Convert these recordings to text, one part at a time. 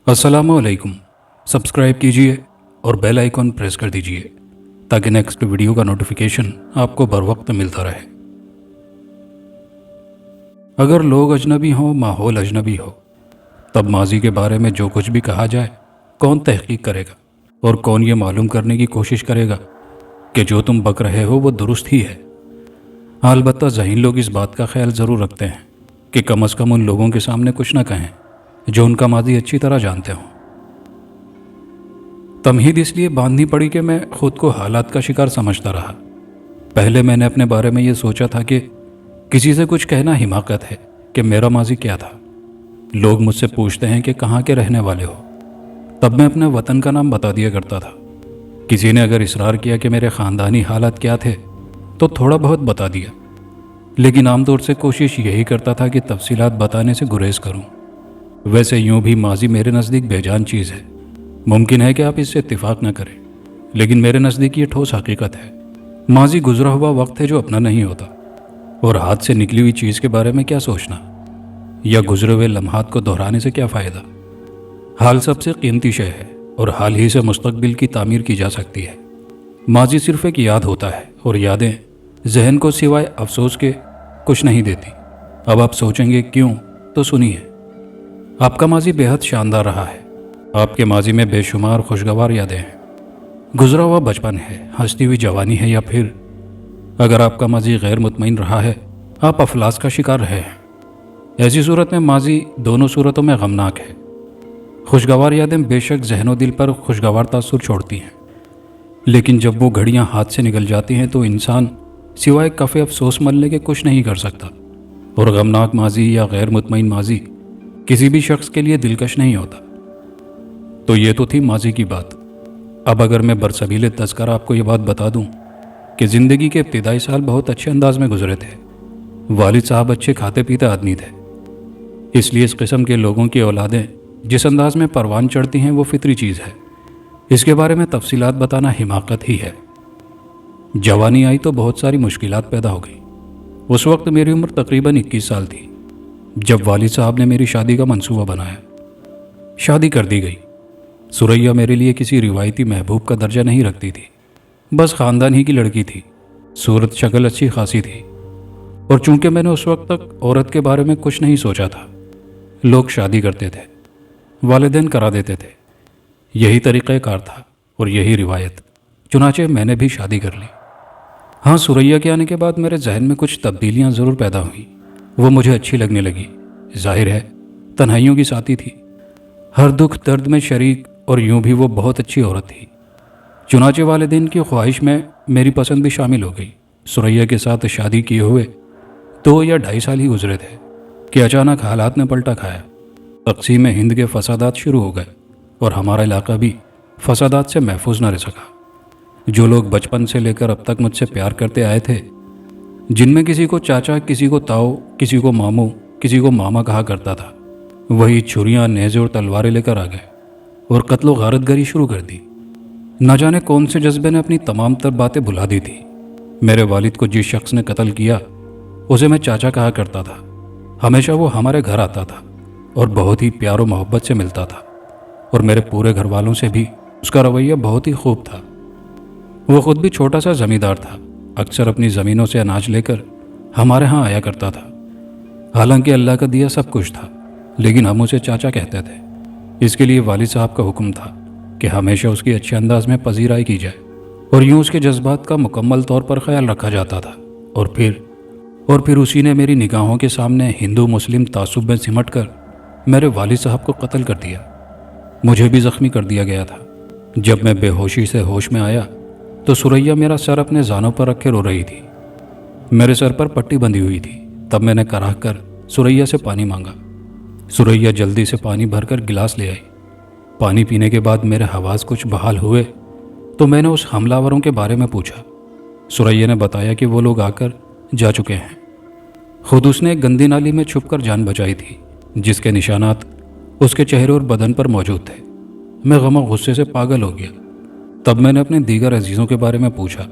अस्सलामुअलैकुम। सब्सक्राइब कीजिए और बेल आइकॉन प्रेस कर दीजिए ताकि नेक्स्ट वीडियो का नोटिफिकेशन आपको बर वक्त मिलता रहे। अगर लोग अजनबी हों, माहौल अजनबी हो, तब माजी के बारे में जो कुछ भी कहा जाए कौन तहकीक करेगा और कौन ये मालूम करने की कोशिश करेगा कि जो तुम बक रहे हो वो दुरुस्त ही है। अलबत्ता ज़हीन लोग इस बात का ख्याल ज़रूर रखते हैं कि कम अज़ कम उन लोगों के सामने कुछ ना कहें जो उनका माजी अच्छी तरह जानते हों। तमहीद इसलिए बांधनी पड़ी कि मैं खुद को हालात का शिकार समझता रहा। पहले मैंने अपने बारे में ये सोचा था कि किसी से कुछ कहना हिमाकत है कि मेरा माजी क्या था। लोग मुझसे पूछते हैं कि कहाँ के रहने वाले हो, तब मैं अपने वतन का नाम बता दिया करता था। किसी ने अगर इसरार किया कि मेरे ख़ानदानी हालात क्या थे तो थोड़ा बहुत बता दिया, लेकिन आमतौर से कोशिश यही करता था कि तफसीलात बताने से गुरेज करूं। वैसे यूं भी माजी मेरे नज़दीक बेजान चीज़ है। मुमकिन है कि आप इससे इत्तिफाक न करें, लेकिन मेरे नज़दीक ये ठोस हकीकत है। माजी गुजरा हुआ वक्त है जो अपना नहीं होता, और हाथ से निकली हुई चीज़ के बारे में क्या सोचना या गुजरे हुए लम्हात को दोहराने से क्या फ़ायदा। हाल सबसे कीमती शय है और हाल ही से मुस्तकबिल की तामीर की जा सकती है। माजी सिर्फ एक याद होता है और यादें जहन को सिवाय अफसोस के कुछ नहीं देती। अब आप सोचेंगे क्यों, तो सुनिए। आपका माजी बेहद शानदार रहा है। आपके माजी में बेशुमार खुशगवार यादें हैं। गुजरा हुआ बचपन है, हंसती हुई जवानी है, या फिर अगर आपका माजी गैर मुतमईन रहा है, आप अफलास का शिकार रहे हैं। ऐसी सूरत में माजी दोनों सूरतों में गमनाक है। खुशगवार यादें बेशक जहनो दिल पर खुशगवार तासुर छोड़ती हैं, लेकिन जब वो घड़ियां हाथ से निकल जाती हैं तो इंसान सिवाय कफ़े अफसोस मलने के कुछ नहीं कर सकता। और गमनाक माजी या गैर मुतमईन माजी किसी भी शख्स के लिए दिलकश नहीं होता। तो ये तो थी माजी की बात। अब अगर मैं बरसबील तज़किरा आपको ये बात बता दूं कि ज़िंदगी के इब्तिदाई साल बहुत अच्छे अंदाज में गुजरे थे। वालिद साहब अच्छे खाते पीते आदमी थे, इसलिए इस किस्म के लोगों की औलादें जिस अंदाज में परवान चढ़ती हैं वो फितरी चीज़ है। इसके बारे में तफसीलात बताना हिमाकत ही है। जवानी आई तो बहुत सारी मुश्किलात पैदा हो गई। उस वक्त मेरी उम्र तकरीबन 21 साल थी जब वालिद साहब ने मेरी शादी का मंसूबा बनाया। शादी कर दी गई। सुरैया मेरे लिए किसी रिवायती महबूब का दर्जा नहीं रखती थी, बस ख़ानदान ही की लड़की थी। सूरत शक्ल अच्छी खासी थी, और चूंकि मैंने उस वक्त तक औरत के बारे में कुछ नहीं सोचा था, लोग शादी करते थे, वालिदैन करा देते थे। यही तरीक़ाकार था और यही रिवायत। चुनाचे मैंने भी शादी कर ली। हाँ, सुरैया के आने के बाद मेरे जहन में कुछ तब्दीलियाँ ज़रूर पैदा हुई। वो मुझे अच्छी लगने लगी। जाहिर है तन्हाइयों की साथी थी, हर दुख दर्द में शरीक, और यूं भी वो बहुत अच्छी औरत थी। चुनाचे वालिदैन की ख्वाहिश में मेरी पसंद भी शामिल हो गई। सुरैया के साथ शादी किए हुए 2 या 2.5 साल ही गुजरे थे कि अचानक हालात ने पलटा खाया। तक़सीम हिंद के फसादात शुरू हो गए और हमारा इलाका भी फसादात से महफूज न रह सका। जो लोग बचपन से लेकर अब तक मुझसे प्यार करते आए थे, जिनमें किसी को चाचा, किसी को ताऊ, किसी को मामू, किसी को मामा कहा करता था, वही छुरियाँ, नेज़े और तलवारें लेकर आ गए और कत्लो गारतगरी शुरू कर दी। न जाने कौन से जज्बे ने अपनी तमाम तर बातें भुला दी थी। मेरे वालिद को जिस शख्स ने कत्ल किया उसे मैं चाचा कहा करता था। हमेशा वो हमारे घर आता था और बहुत ही प्यार और मोहब्बत से मिलता था, और मेरे पूरे घर वालों से भी उसका रवैया बहुत ही खूब था। वो ख़ुद भी छोटा सा ज़मींदार था। अक्सर अपनी ज़मीनों से अनाज लेकर हमारे यहाँ आया करता था। हालांकि अल्लाह का दिया सब कुछ था, लेकिन हम उसे चाचा कहते थे। इसके लिए वालिद साहब का हुक्म था कि हमेशा उसकी अच्छे अंदाज में पजीराई की जाए, और यूं उसके जज्बात का मुकम्मल तौर पर ख्याल रखा जाता था। और फिर उसी ने मेरी निगाहों के सामने हिंदू मुस्लिम तासुब में सिमट कर मेरे वालिद साहब को कत्ल कर दिया। मुझे भी ज़ख्मी कर दिया गया था। जब मैं बेहोशी से होश में आया तो सुरैया मेरा सर अपने जानों पर रखे रो रही थी। मेरे सर पर पट्टी बंधी हुई थी। तब मैंने कराह कर सुरैया से पानी मांगा। सुरैया जल्दी से पानी भरकर गिलास ले आई। पानी पीने के बाद मेरे हवास कुछ बहाल हुए तो मैंने उस हमलावरों के बारे में पूछा। सुरैया ने बताया कि वो लोग आकर जा चुके हैं। खुद उसने एक गंदी नाली में छुपकर जान बचाई थी, जिसके निशानात उसके चेहरे और बदन पर मौजूद थे। मैं गम और गुस्से से पागल हो गया। तब मैंने अपने दीगर अजीज़ों के बारे में पूछा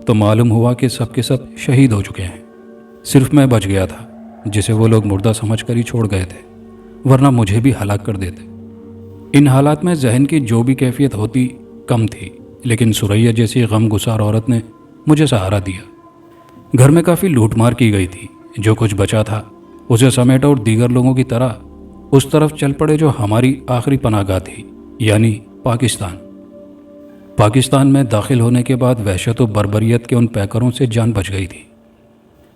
तो मालूम हुआ कि सब के सब शहीद हो चुके हैं। सिर्फ मैं बच गया था, जिसे वो लोग मुर्दा समझ कर ही छोड़ गए थे, वरना मुझे भी हलाक कर देते। ان حالات میں ذہن کی جو بھی کیفیت ہوتی کم تھی، لیکن سریا جیسی غم گسار عورت نے مجھے سہارا دیا۔ گھر میں کافی لوٹ مار کی گئی تھی، جو کچھ بچا تھا اسے سمیٹا اور دیگر لوگوں کی طرح اس طرف چل پڑے جو ہماری آخری پناہ گاہ تھی، یعنی پاکستان۔ پاکستان میں داخل ہونے کے بعد وحشت و بربریت کے ان پیکروں سے جان بچ گئی تھی،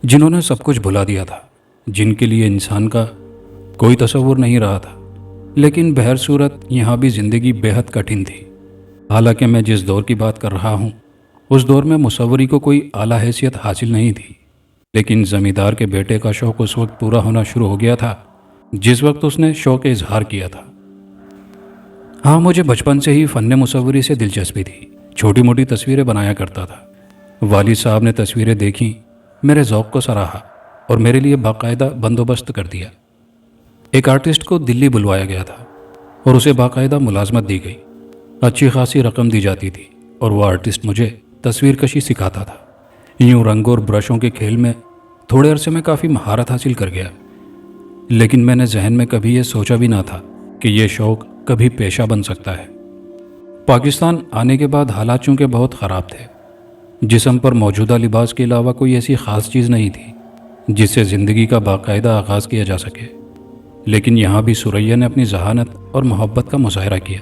جنہوں نے سب کچھ بھلا دیا تھا، جن کے لیے انسان کا کوئی تصور نہیں رہا تھا۔ لیکن بہر صورت یہاں بھی زندگی بے حد کٹھن تھی۔ حالانکہ میں جس دور کی بات کر رہا ہوں اس دور میں مصوری کو کوئی اعلیٰ حیثیت حاصل نہیں تھی، لیکن زمیندار کے بیٹے کا شوق اس وقت پورا ہونا شروع ہو گیا تھا جس وقت اس نے شوق اظہار کیا تھا۔ ہاں، مجھے بچپن سے ہی فن مصوری سے دلچسپی تھی، چھوٹی موٹی تصویریں بنایا کرتا تھا۔ والد صاحب نے تصویریں دیکھیں، میرے ذوق کو سراہا اور میرے لیے باقاعدہ بندوبست کر دیا۔ ایک آرٹسٹ کو دلی بلوایا گیا تھا اور اسے باقاعدہ ملازمت دی گئی، اچھی خاصی رقم دی جاتی تھی اور وہ آرٹسٹ مجھے تصویر کشی سکھاتا تھا۔ یوں رنگوں اور برشوں کے کھیل میں تھوڑے عرصے میں کافی مہارت حاصل کر گیا، لیکن میں نے ذہن میں کبھی یہ سوچا بھی نہ تھا کہ یہ شوق کبھی پیشہ بن سکتا ہے۔ پاکستان آنے کے بعد حالات چونکہ بہت خراب تھے، جسم پر موجودہ لباس کے علاوہ کوئی ایسی خاص چیز نہیں تھی جس سے زندگی کا باقاعدہ آغاز کیا جا سکے۔ لیکن یہاں بھی سریا نے اپنی ذہانت اور محبت کا مظاہرہ کیا۔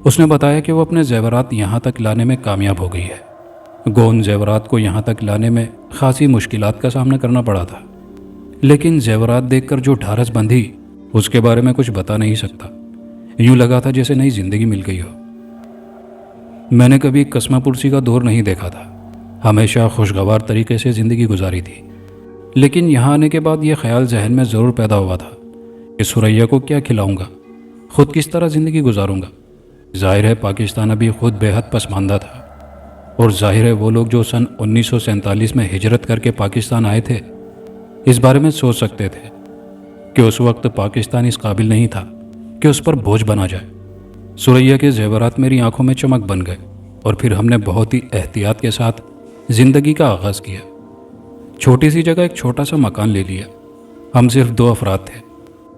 اس نے بتایا کہ وہ اپنے زیورات یہاں تک لانے میں کامیاب ہو گئی ہے۔ گو ان زیورات کو یہاں تک لانے میں خاصی مشکلات کا سامنا کرنا پڑا تھا، لیکن زیورات دیکھ کر جو ڈھارس بندھی اس کے بارے میں کچھ بتا نہیں سکتا۔ یوں لگا تھا جیسے نئی زندگی مل گئی ہو۔ میں نے کبھی کسمہ پرسی کا دور نہیں دیکھا تھا، ہمیشہ خوشگوار طریقے سے زندگی گزاری تھی، لیکن یہاں آنے کے بعد یہ خیال ذہن میں ضرور پیدا ہوا تھا کہ سریا کو کیا کھلاؤں گا، خود کس طرح زندگی گزاروں گا۔ ظاہر ہے پاکستان ابھی خود بے حد پسماندہ تھا، اور ظاہر ہے وہ لوگ جو سن 1947 میں ہجرت کر کے پاکستان آئے تھے اس بارے میں سوچ سکتے تھے کہ اس وقت پاکستان اس قابل نہیں تھا کہ اس پر بوجھ بنا جائے۔ سریا کے زیورات میری آنکھوں میں چمک بن گئے اور پھر ہم نے بہت ہی احتیاط کے ساتھ زندگی کا آغاز کیا۔ چھوٹی سی جگہ ایک چھوٹا سا مکان لے لیا۔ ہم صرف 2 افراد تھے،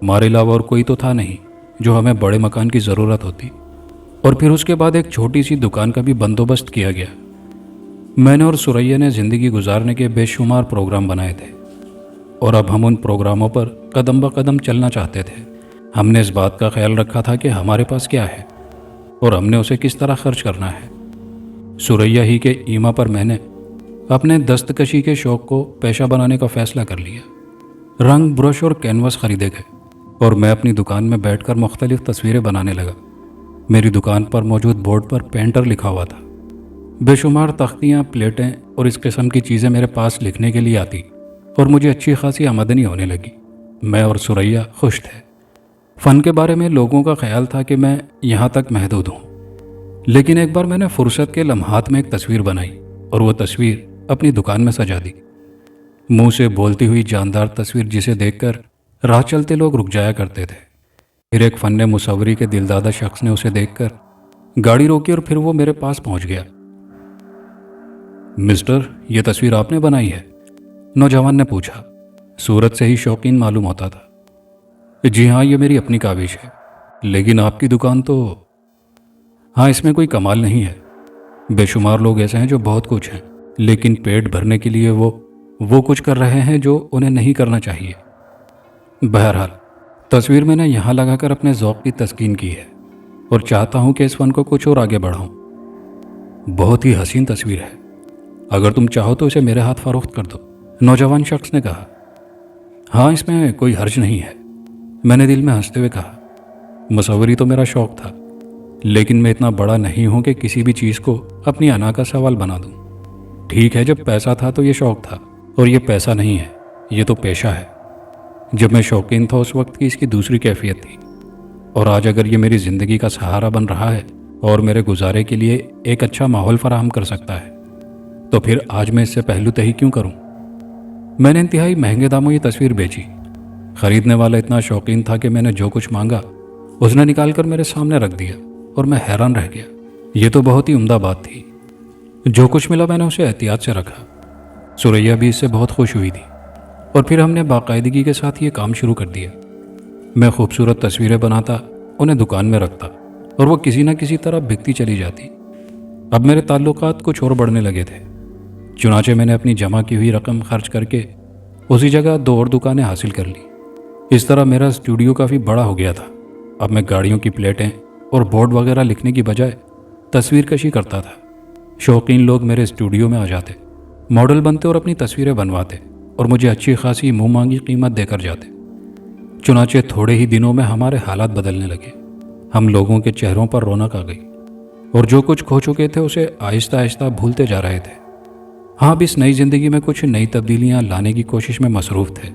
ہمارے علاوہ اور کوئی تو تھا نہیں جو ہمیں بڑے مکان کی ضرورت ہوتی۔ اور پھر اس کے بعد ایک چھوٹی سی دکان کا بھی بندوبست کیا گیا۔ میں نے اور سریا نے زندگی گزارنے کے بے شمار پروگرام بنائے تھے، اور اب ہم ان پروگراموں پر قدم بقدم چلنا چاہتے تھے۔ ہم نے اس بات کا خیال رکھا تھا کہ ہمارے پاس کیا ہے اور ہم نے اسے کس طرح خرچ کرنا ہے۔ سریا ہی کے ایما پر میں نے اپنے دستکشی کے شوق کو پیشہ بنانے کا فیصلہ کر لیا۔ رنگ، برش اور کینوس خریدے گئے اور میں اپنی دکان میں بیٹھ کر مختلف تصویریں بنانے لگا۔ میری دکان پر موجود بورڈ پر پینٹر لکھا ہوا تھا۔ بے شمار تختیاں، پلیٹیں اور اس قسم کی چیزیں میرے پاس لکھنے کے لیے آتی اور مجھے اچھی خاصی آمدنی ہونے لگی۔ میں اور سریا خوش تھے۔ فن کے بارے میں لوگوں کا خیال تھا کہ میں یہاں تک محدود ہوں، لیکن ایک بار میں نے فرصت کے لمحات میں ایک تصویر بنائی اور وہ تصویر اپنی دکان میں سجا دی۔ منہ سے بولتی ہوئی جاندار تصویر جسے دیکھ کر راہ چلتے لوگ رک جایا کرتے تھے۔ پھر ایک فن مصوری کے دلدادہ شخص نے اسے دیکھ کر گاڑی روکی اور پھر وہ میرے پاس پہنچ گیا۔ مسٹر، یہ تصویر آپ نے بنائی ہے؟ نوجوان نے پوچھا۔ صورت سے ہی شوقین معلوم ہوتا تھا۔ جی ہاں، یہ میری اپنی کاوش ہے، لیکن آپ کی دکان تو… ہاں، اس میں کوئی کمال نہیں ہے۔ بے شمار لوگ ایسے ہیں جو بہت کچھ ہیں، لیکن پیٹ بھرنے کے لیے وہ کچھ کر رہے ہیں جو انہیں نہیں کرنا چاہیے۔ بہرحال تصویر میں نے یہاں لگا کر اپنے ذوق کی تسکین کی ہے اور چاہتا ہوں کہ اس فن کو کچھ اور آگے بڑھاؤں۔ بہت ہی حسین تصویر ہے، اگر تم چاہو تو اسے میرے ہاتھ فروخت کر دو، نوجوان شخص نے کہا۔ ہاں، اس میں کوئی حرج نہیں ہے، میں نے دل میں ہنستے ہوئے کہا۔ مصوری تو میرا شوق تھا، لیکن میں اتنا بڑا نہیں ہوں کہ کسی بھی چیز کو اپنی انا کا سوال بنا دوں۔ ٹھیک ہے، جب پیسہ تھا تو یہ شوق تھا، اور یہ پیسہ نہیں ہے، یہ تو پیشہ ہے۔ جب میں شوقین تھا اس وقت کی اس کی دوسری کیفیت تھی، اور آج اگر یہ میری زندگی کا سہارا بن رہا ہے اور میرے گزارے کے لیے ایک اچھا ماحول فراہم کر سکتا ہے تو پھر آج میں اس سے پہلو تہی کیوں کروں؟ میں نے انتہائی مہنگے داموں یہ تصویر بیچی۔ خریدنے والا اتنا شوقین تھا کہ میں نے جو کچھ مانگا اس نے نکال کر میرے سامنے رکھ دیا اور میں حیران رہ گیا۔ یہ تو بہت ہی عمدہ بات تھی۔ جو کچھ ملا میں نے اسے احتیاط سے رکھا۔ سریا بھی اس سے بہت خوش ہوئی تھی، اور پھر ہم نے باقاعدگی کے ساتھ یہ کام شروع کر دیا۔ میں خوبصورت تصویریں بناتا انہیں دکان میں رکھتا اور وہ کسی نہ کسی طرح بکتی چلی جاتی۔ اب میرے تعلقات کچھ اور بڑھنے لگے تھے، چنانچہ میں نے اپنی جمع کی ہوئی رقم خرچ کر کے اسی جگہ 2 اور دکانیں حاصل کر لی۔ اس طرح میرا اسٹوڈیو کافی بڑا ہو گیا تھا۔ اب میں گاڑیوں کی پلیٹیں اور بورڈ وغیرہ لکھنے کی بجائے تصویر کشی کرتا تھا۔ شوقین لوگ میرے اسٹوڈیو میں آ جاتے، ماڈل بنتے اور اپنی تصویریں بنواتے اور مجھے اچھی خاصی منہ مانگی قیمت دے کر جاتے۔ چنانچہ تھوڑے ہی دنوں میں ہمارے حالات بدلنے لگے۔ ہم لوگوں کے چہروں پر رونق آ گئی اور جو کچھ کھو چکے تھے اسے آہستہ آہستہ بھولتے جا رہے تھے۔ ہاں، اب اس نئی زندگی میں کچھ نئی تبدیلیاں لانے کی کوشش میں مصروف تھے۔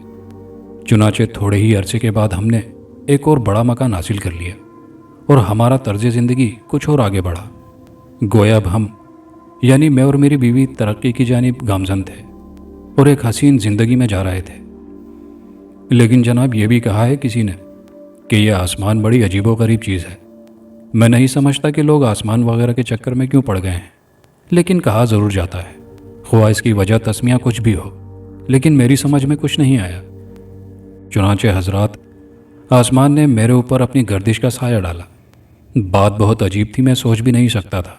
چنانچہ تھوڑے ہی عرصے کے بعد ہم نے ایک اور بڑا مکان حاصل کر لیا اور ہمارا طرز زندگی کچھ اور آگے بڑھا۔ گویا اب ہم، یعنی میں اور میری بیوی، ترقی کی جانب گامزن تھے اور ایک حسین زندگی میں جا رہے تھے۔ لیکن جناب، یہ بھی کہا ہے کسی نے کہ یہ آسمان بڑی عجیب و غریب چیز ہے۔ میں نہیں سمجھتا کہ لوگ آسمان وغیرہ کے چکر میں کیوں پڑ گئے ہیں، لیکن کہا ضرور جاتا ہے، خواہ اس کی وجہ تسمیہ کچھ بھی ہو، لیکن میری سمجھ میں کچھ نہیں آیا۔ چنانچہ حضرات، آسمان نے میرے اوپر اپنی گردش کا سایہ ڈالا۔ بات بہت عجیب تھی، میں سوچ بھی نہیں سکتا تھا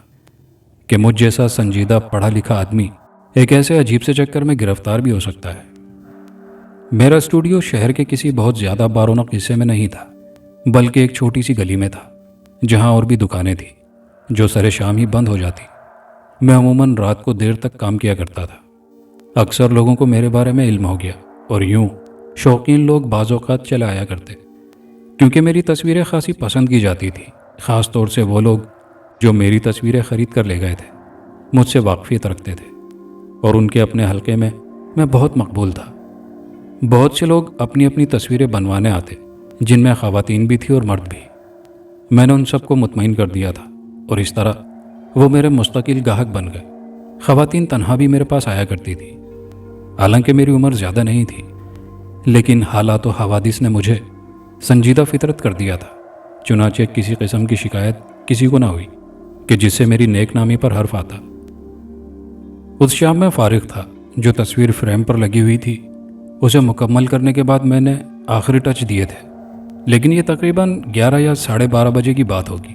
کہ مجھ جیسا سنجیدہ پڑھا لکھا آدمی ایک ایسے عجیب سے چکر میں گرفتار بھی ہو سکتا ہے۔ میرا اسٹوڈیو شہر کے کسی بہت زیادہ بارونق حصے میں نہیں تھا، بلکہ ایک چھوٹی سی گلی میں تھا جہاں اور بھی دکانیں تھیں جو سر شام ہی بند ہو جاتی۔ میں عموماً رات کو دیر تک کام کیا کرتا تھا۔ اکثر لوگوں کو میرے بارے میں علم ہو گیا اور یوں شوقین لوگ بعض اوقات چلے آیا کرتے، کیونکہ میری تصویریں خاصی پسند کی جاتی تھیں۔ خاص طور سے وہ لوگ جو میری تصویریں خرید کر لے گئے تھے مجھ سے واقفیت رکھتے تھے اور ان کے اپنے حلقے میں میں بہت مقبول تھا۔ بہت سے لوگ اپنی اپنی تصویریں بنوانے آتے، جن میں خواتین بھی تھی اور مرد بھی۔ میں نے ان سب کو مطمئن کر دیا تھا اور اس طرح وہ میرے مستقل گاہک بن گئے۔ خواتین تنہا بھی میرے پاس آیا کرتی تھی، حالانکہ میری عمر زیادہ نہیں تھی، لیکن حالات و حوادث نے مجھے سنجیدہ فطرت کر دیا تھا۔ چنانچہ کسی قسم کی شکایت کسی کو نہ ہوئی کہ جس سے میری نیک نامی پر حرف آتا۔ اس شام میں فارغ تھا۔ جو تصویر فریم پر لگی ہوئی تھی اسے مکمل کرنے کے بعد میں نے آخری ٹچ دیے تھے، لیکن یہ تقریباً 11 یا 12:30 بجے کی بات ہوگی۔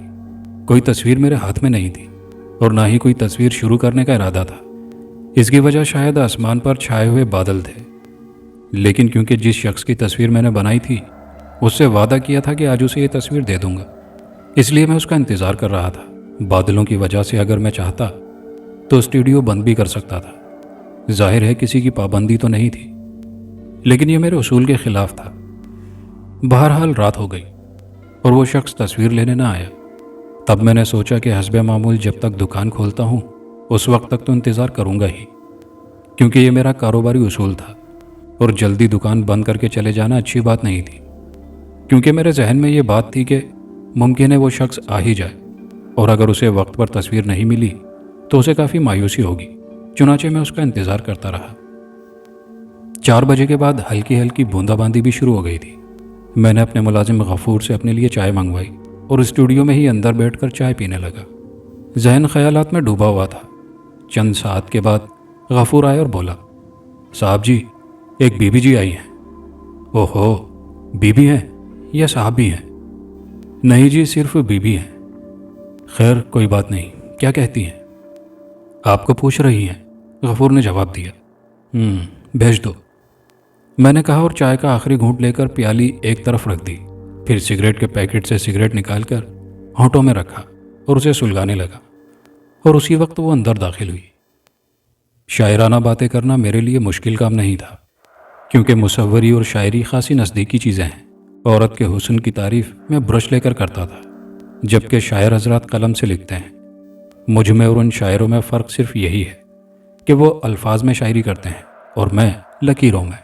کوئی تصویر میرے ہاتھ میں نہیں تھی اور نہ ہی کوئی تصویر شروع کرنے کا ارادہ تھا۔ اس کی وجہ شاید آسمان پر چھائے ہوئے بادل تھے، لیکن کیونکہ جس شخص کی تصویر میں نے بنائی تھی اس سے وعدہ کیا تھا کہ آج اسے یہ تصویر دے دوں گا، اس لیے میں اس کا انتظار کر رہا تھا۔ بادلوں کی وجہ سے اگر میں چاہتا تو اسٹوڈیو بند بھی کر سکتا تھا، ظاہر ہے کسی کی پابندی تو نہیں تھی، لیکن یہ میرے اصول کے خلاف تھا۔ بہرحال رات ہو گئی اور وہ شخص تصویر لینے نہ آیا۔ تب میں نے سوچا کہ حسب معمول جب تک دکان کھولتا ہوں اس وقت تک تو انتظار کروں گا ہی، کیونکہ یہ میرا کاروباری اصول تھا اور جلدی دکان بند کر کے چلے جانا اچھی بات نہیں تھی، کیونکہ میرے ذہن میں یہ بات تھی کہ ممکن ہے وہ شخص آ ہی جائے اور اگر اسے وقت پر تصویر نہیں ملی تو اسے کافی مایوسی ہوگی۔ چنانچہ میں اس کا انتظار کرتا رہا۔ 4 بجے کے بعد ہلکی ہلکی بوندا باندی بھی شروع ہو گئی تھی۔ میں نے اپنے ملازم غفور سے اپنے لیے چائے منگوائی اور اسٹوڈیو میں ہی اندر بیٹھ کر چائے پینے لگا۔ ذہن خیالات میں ڈوبا ہوا تھا۔ چند ساعت کے بعد غفور آیا اور بولا، صاحب جی، ایک بی بی جی آئی ہیں۔ اوہو، بی بی ہیں یا صاحب بھی ہیں؟ نہیں جی، صرف بی بی ہیں۔ خیر کوئی بات نہیں، کیا کہتی ہیں؟ آپ کو پوچھ رہی ہیں، غفور نے جواب دیا۔ بھیج دو، میں نے کہا اور چائے کا آخری گھونٹ لے کر پیالی ایک طرف رکھ دی، پھر سگریٹ کے پیکٹ سے سگریٹ نکال کر ہونٹوں میں رکھا اور اسے سلگانے لگا، اور اسی وقت وہ اندر داخل ہوئی۔ شاعرانہ باتیں کرنا میرے لیے مشکل کام نہیں تھا، کیونکہ مصوری اور شاعری خاصی نزدیکی چیزیں ہیں۔ عورت کے حسن کی تعریف میں برش لے کر کرتا تھا، جبکہ شاعر حضرات قلم سے لکھتے ہیں۔ مجھ میں اور ان شاعروں میں فرق صرف یہی ہے کہ وہ الفاظ میں شاعری کرتے ہیں اور میں لکیروں میں۔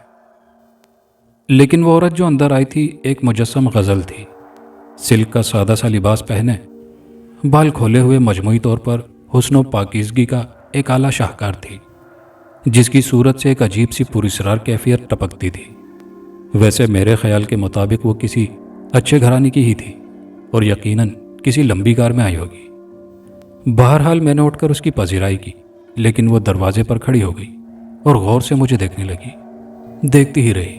لیکن وہ عورت جو اندر آئی تھی ایک مجسم غزل تھی۔ سلک کا سادہ سا لباس پہنے، بال کھولے ہوئے، مجموعی طور پر حسن و پاکیزگی کا ایک اعلیٰ شاہکار تھی، جس کی صورت سے ایک عجیب سی پراسرار کیفیت ٹپکتی تھی۔ ویسے میرے خیال کے مطابق وہ کسی اچھے گھرانے کی ہی تھی اور یقیناً کسی لمبی کار میں آئی ہوگی۔ بہرحال میں نے اٹھ کر اس کی پذیرائی کی، لیکن وہ دروازے پر کھڑی ہو گئی اور غور سے مجھے دیکھنے لگی۔ دیکھتی ہی رہی۔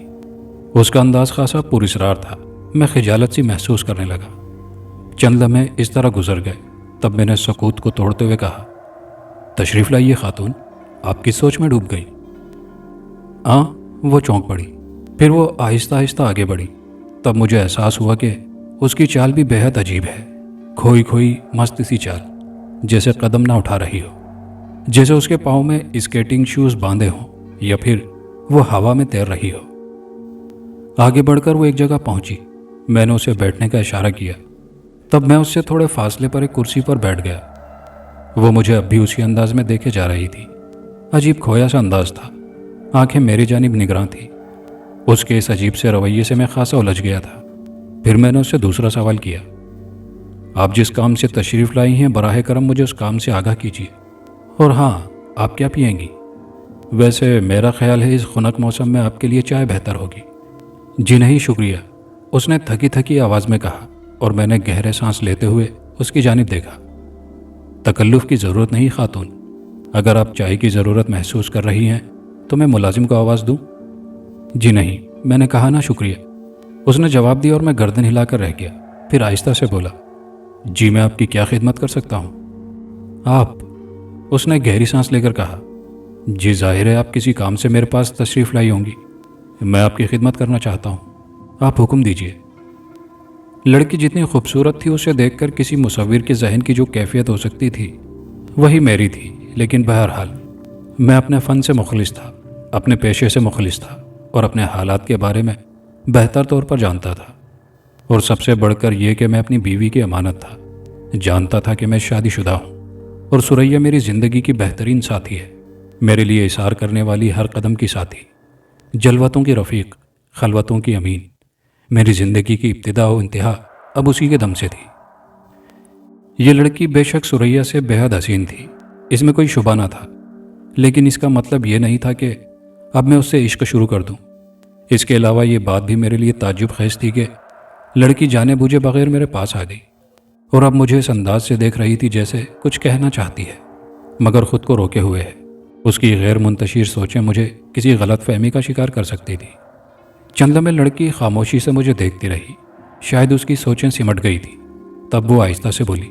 اس کا انداز خاصا پراسرار تھا۔ میں خجالت سی محسوس کرنے لگا۔ چند لمحے اس طرح گزر گئے، تب میں نے سکوت کو توڑتے ہوئے کہا، تشریف لائیے خاتون، آپ کس سوچ میں ڈوب گئی؟ ہاں، وہ چونک پڑی، پھر وہ آہستہ آہستہ آگے بڑھی۔ تب مجھے احساس ہوا کہ اس کی چال بھی بے حد عجیب ہے، کھوئی کھوئی مست سی چال، جیسے قدم نہ اٹھا رہی ہو، جیسے اس کے پاؤں میں اسکیٹنگ شوز باندھے ہوں یا پھر وہ ہوا میں تیر رہی ہو۔ آگے بڑھ کر وہ ایک جگہ پہنچی، میں نے اسے بیٹھنے کا اشارہ کیا، تب میں اس سے تھوڑے فاصلے پر ایک کرسی پر بیٹھ گیا۔ وہ مجھے اب بھی اسی انداز میں دیکھے جا رہی تھی، عجیب کھویا سا انداز تھا، آنکھیں میری جانب نگراں تھیں۔ اس کے اس عجیب سے رویے سے میں خاصا الجھ گیا تھا۔ پھر میں نے اس سے دوسرا سوال کیا، آپ جس کام سے تشریف لائی ہیں براہ کرم مجھے اس کام سے آگاہ کیجیے، اور ہاں، آپ کیا پئیں گی؟ ویسے میرا خیال ہے اس خنک موسم میں آپ کے لیے چائے بہتر ہوگی۔ جی نہیں شکریہ، اس نے تھکی تھکی آواز میں کہا، اور میں نے گہرے سانس لیتے ہوئے اس کی جانب دیکھا۔ تکلف کی ضرورت نہیں خاتون، اگر آپ چائے کی ضرورت محسوس کر رہی ہیں تو میں ملازم کو آواز دوں؟ جی نہیں، میں نے کہا نا شکریہ، اس نے جواب دیا، اور میں گردن ہلا کر رہ گیا۔ پھر آہستہ سے بولا، جی میں آپ کی کیا خدمت کر سکتا ہوں؟ آپ، اس نے گہری سانس لے کر کہا، جی ظاہر ہے آپ کسی کام سے میرے پاس تشریف لائی ہوں گی، میں آپ کی خدمت کرنا چاہتا ہوں، آپ حکم دیجیے۔ لڑکی جتنی خوبصورت تھی اسے دیکھ کر کسی مصور کے ذہن کی جو کیفیت ہو سکتی تھی وہی میری تھی، لیکن بہرحال میں اپنے فن سے مخلص تھا، اپنے پیشے سے مخلص تھا، اور اپنے حالات کے بارے میں بہتر طور پر جانتا تھا، اور سب سے بڑھ کر یہ کہ میں اپنی بیوی کی امانت تھا، جانتا تھا کہ میں شادی شدہ ہوں، اور سریا میری زندگی کی بہترین ساتھی ہے، میرے لیے اثار کرنے والی ہر قدم کی ساتھی، جلوتوں کی رفیق، خلوتوں کی امین، میری زندگی کی ابتدا و انتہا اب اسی کے دم سے تھی۔ یہ لڑکی بے شک سریا سے بے حد حسین تھی، اس میں کوئی شبہ نہ تھا، لیکن اس کا مطلب یہ نہیں تھا کہ اب میں اس سے عشق شروع کر دوں۔ اس کے علاوہ یہ بات بھی میرے لیے تعجب خیز تھی کہ لڑکی جانے بوجھے بغیر میرے پاس آ گئی، اور اب مجھے اس انداز سے دیکھ رہی تھی جیسے کچھ کہنا چاہتی ہے مگر خود کو روکے ہوئے ہے۔ اس کی غیر منتشر سوچیں مجھے کسی غلط فہمی کا شکار کر سکتی تھی۔ چند لمحے لڑکی خاموشی سے مجھے دیکھتی رہی، شاید اس کی سوچیں سمٹ گئی تھی۔ تب وہ آہستہ سے بولی،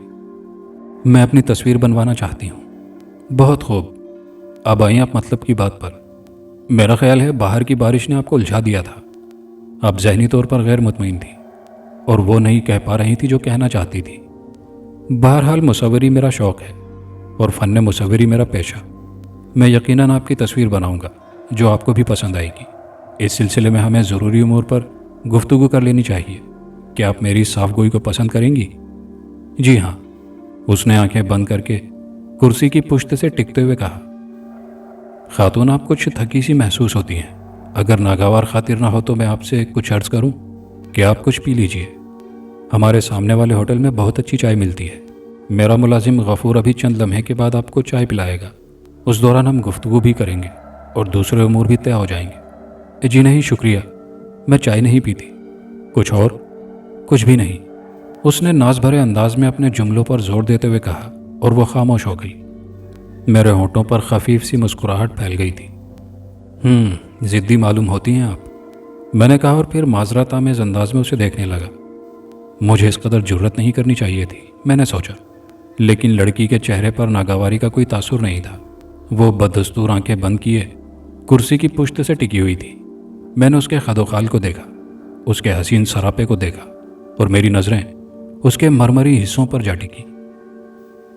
میں اپنی تصویر بنوانا چاہتی ہوں۔ بہت خوب، اب آئیں آپ مطلب کی بات پر۔ میرا خیال ہے باہر کی بارش نے آپ کو الجھا دیا تھا، آپ ذہنی طور پر غیر مطمئن تھی، اور وہ نہیں کہہ پا رہی تھی جو کہنا چاہتی تھی۔ بہرحال مصوری میرا شوق ہے، اور فن مصوری میرا پیشہ۔ میں یقیناً آپ کی تصویر بناؤں گا جو آپ کو بھی پسند آئے گی۔ اس سلسلے میں ہمیں ضروری امور پر گفتگو کر لینی چاہیے۔ کیا آپ میری صاف گوئی کو پسند کریں گی؟ جی ہاں، اس نے آنکھیں بند کر کے کرسی کی پشت سے ٹکتے ہوئے کہا۔ خاتون آپ کچھ تھکی سی محسوس ہوتی ہیں، اگر ناگوار خاطر نہ ہو تو میں آپ سے کچھ عرض کروں کہ آپ کچھ پی لیجئے، ہمارے سامنے والے ہوٹل میں بہت اچھی چائے ملتی ہے۔ میرا ملازم غفور ابھی چند لمحے کے بعد آپ کو چائے پلائے گا، اس دوران ہم گفتگو بھی کریں گے اور دوسرے امور بھی طے ہو جائیں گے۔ جی نہیں شکریہ، میں چائے نہیں پیتی۔ کچھ اور؟ کچھ بھی نہیں، اس نے ناز بھرے انداز میں اپنے جملوں پر زور دیتے ہوئے کہا، اور وہ خاموش ہو گئی۔ میرے ہونٹوں پر خفیف سی مسکراہٹ پھیل گئی تھی۔ ضدی معلوم ہوتی ہیں آپ، میں نے کہا، اور پھر معذرت آمیز انداز میں اسے دیکھنے لگا۔ مجھے اس قدر جرت نہیں کرنی چاہیے تھی، میں نے سوچا، لیکن لڑکی کے چہرے پر ناگواری کا کوئی تاثر نہیں تھا۔ وہ بددستور آنکھیں بند کیے کرسی کی پشت سے ٹکی ہوئی تھی۔ میں نے اس کے خد و خال کو دیکھا، اس کے حسین سراپے کو دیکھا، اور میری نظریں اس کے مرمری حصوں پر جا ٹکی۔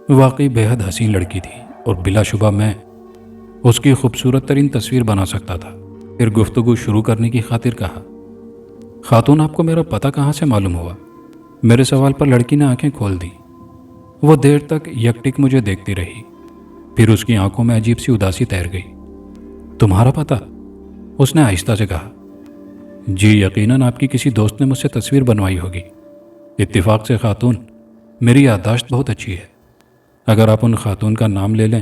واقعی بے حد حسین لڑکی تھی، اور بلا شبہ میں اس کی خوبصورت ترین تصویر بنا سکتا تھا۔ پھر گفتگو شروع کرنے کی خاطر کہا، خاتون آپ کو میرا پتہ کہاں سے معلوم ہوا؟ میرے سوال پر لڑکی نے آنکھیں کھول دیں۔ وہ دیر تک یکٹک مجھے دیکھتی رہی، پھر اس کی آنکھوں میں عجیب سی اداسی تیر گئی۔ تمہارا پتہ؟ اس نے آہستہ سے کہا۔ جی یقیناً آپ کی کسی دوست نے مجھ سے تصویر بنوائی ہوگی۔ اتفاق سے خاتون، میری یادداشت بہت اچھی ہے۔ اگر آپ ان خاتون کا نام لے لیں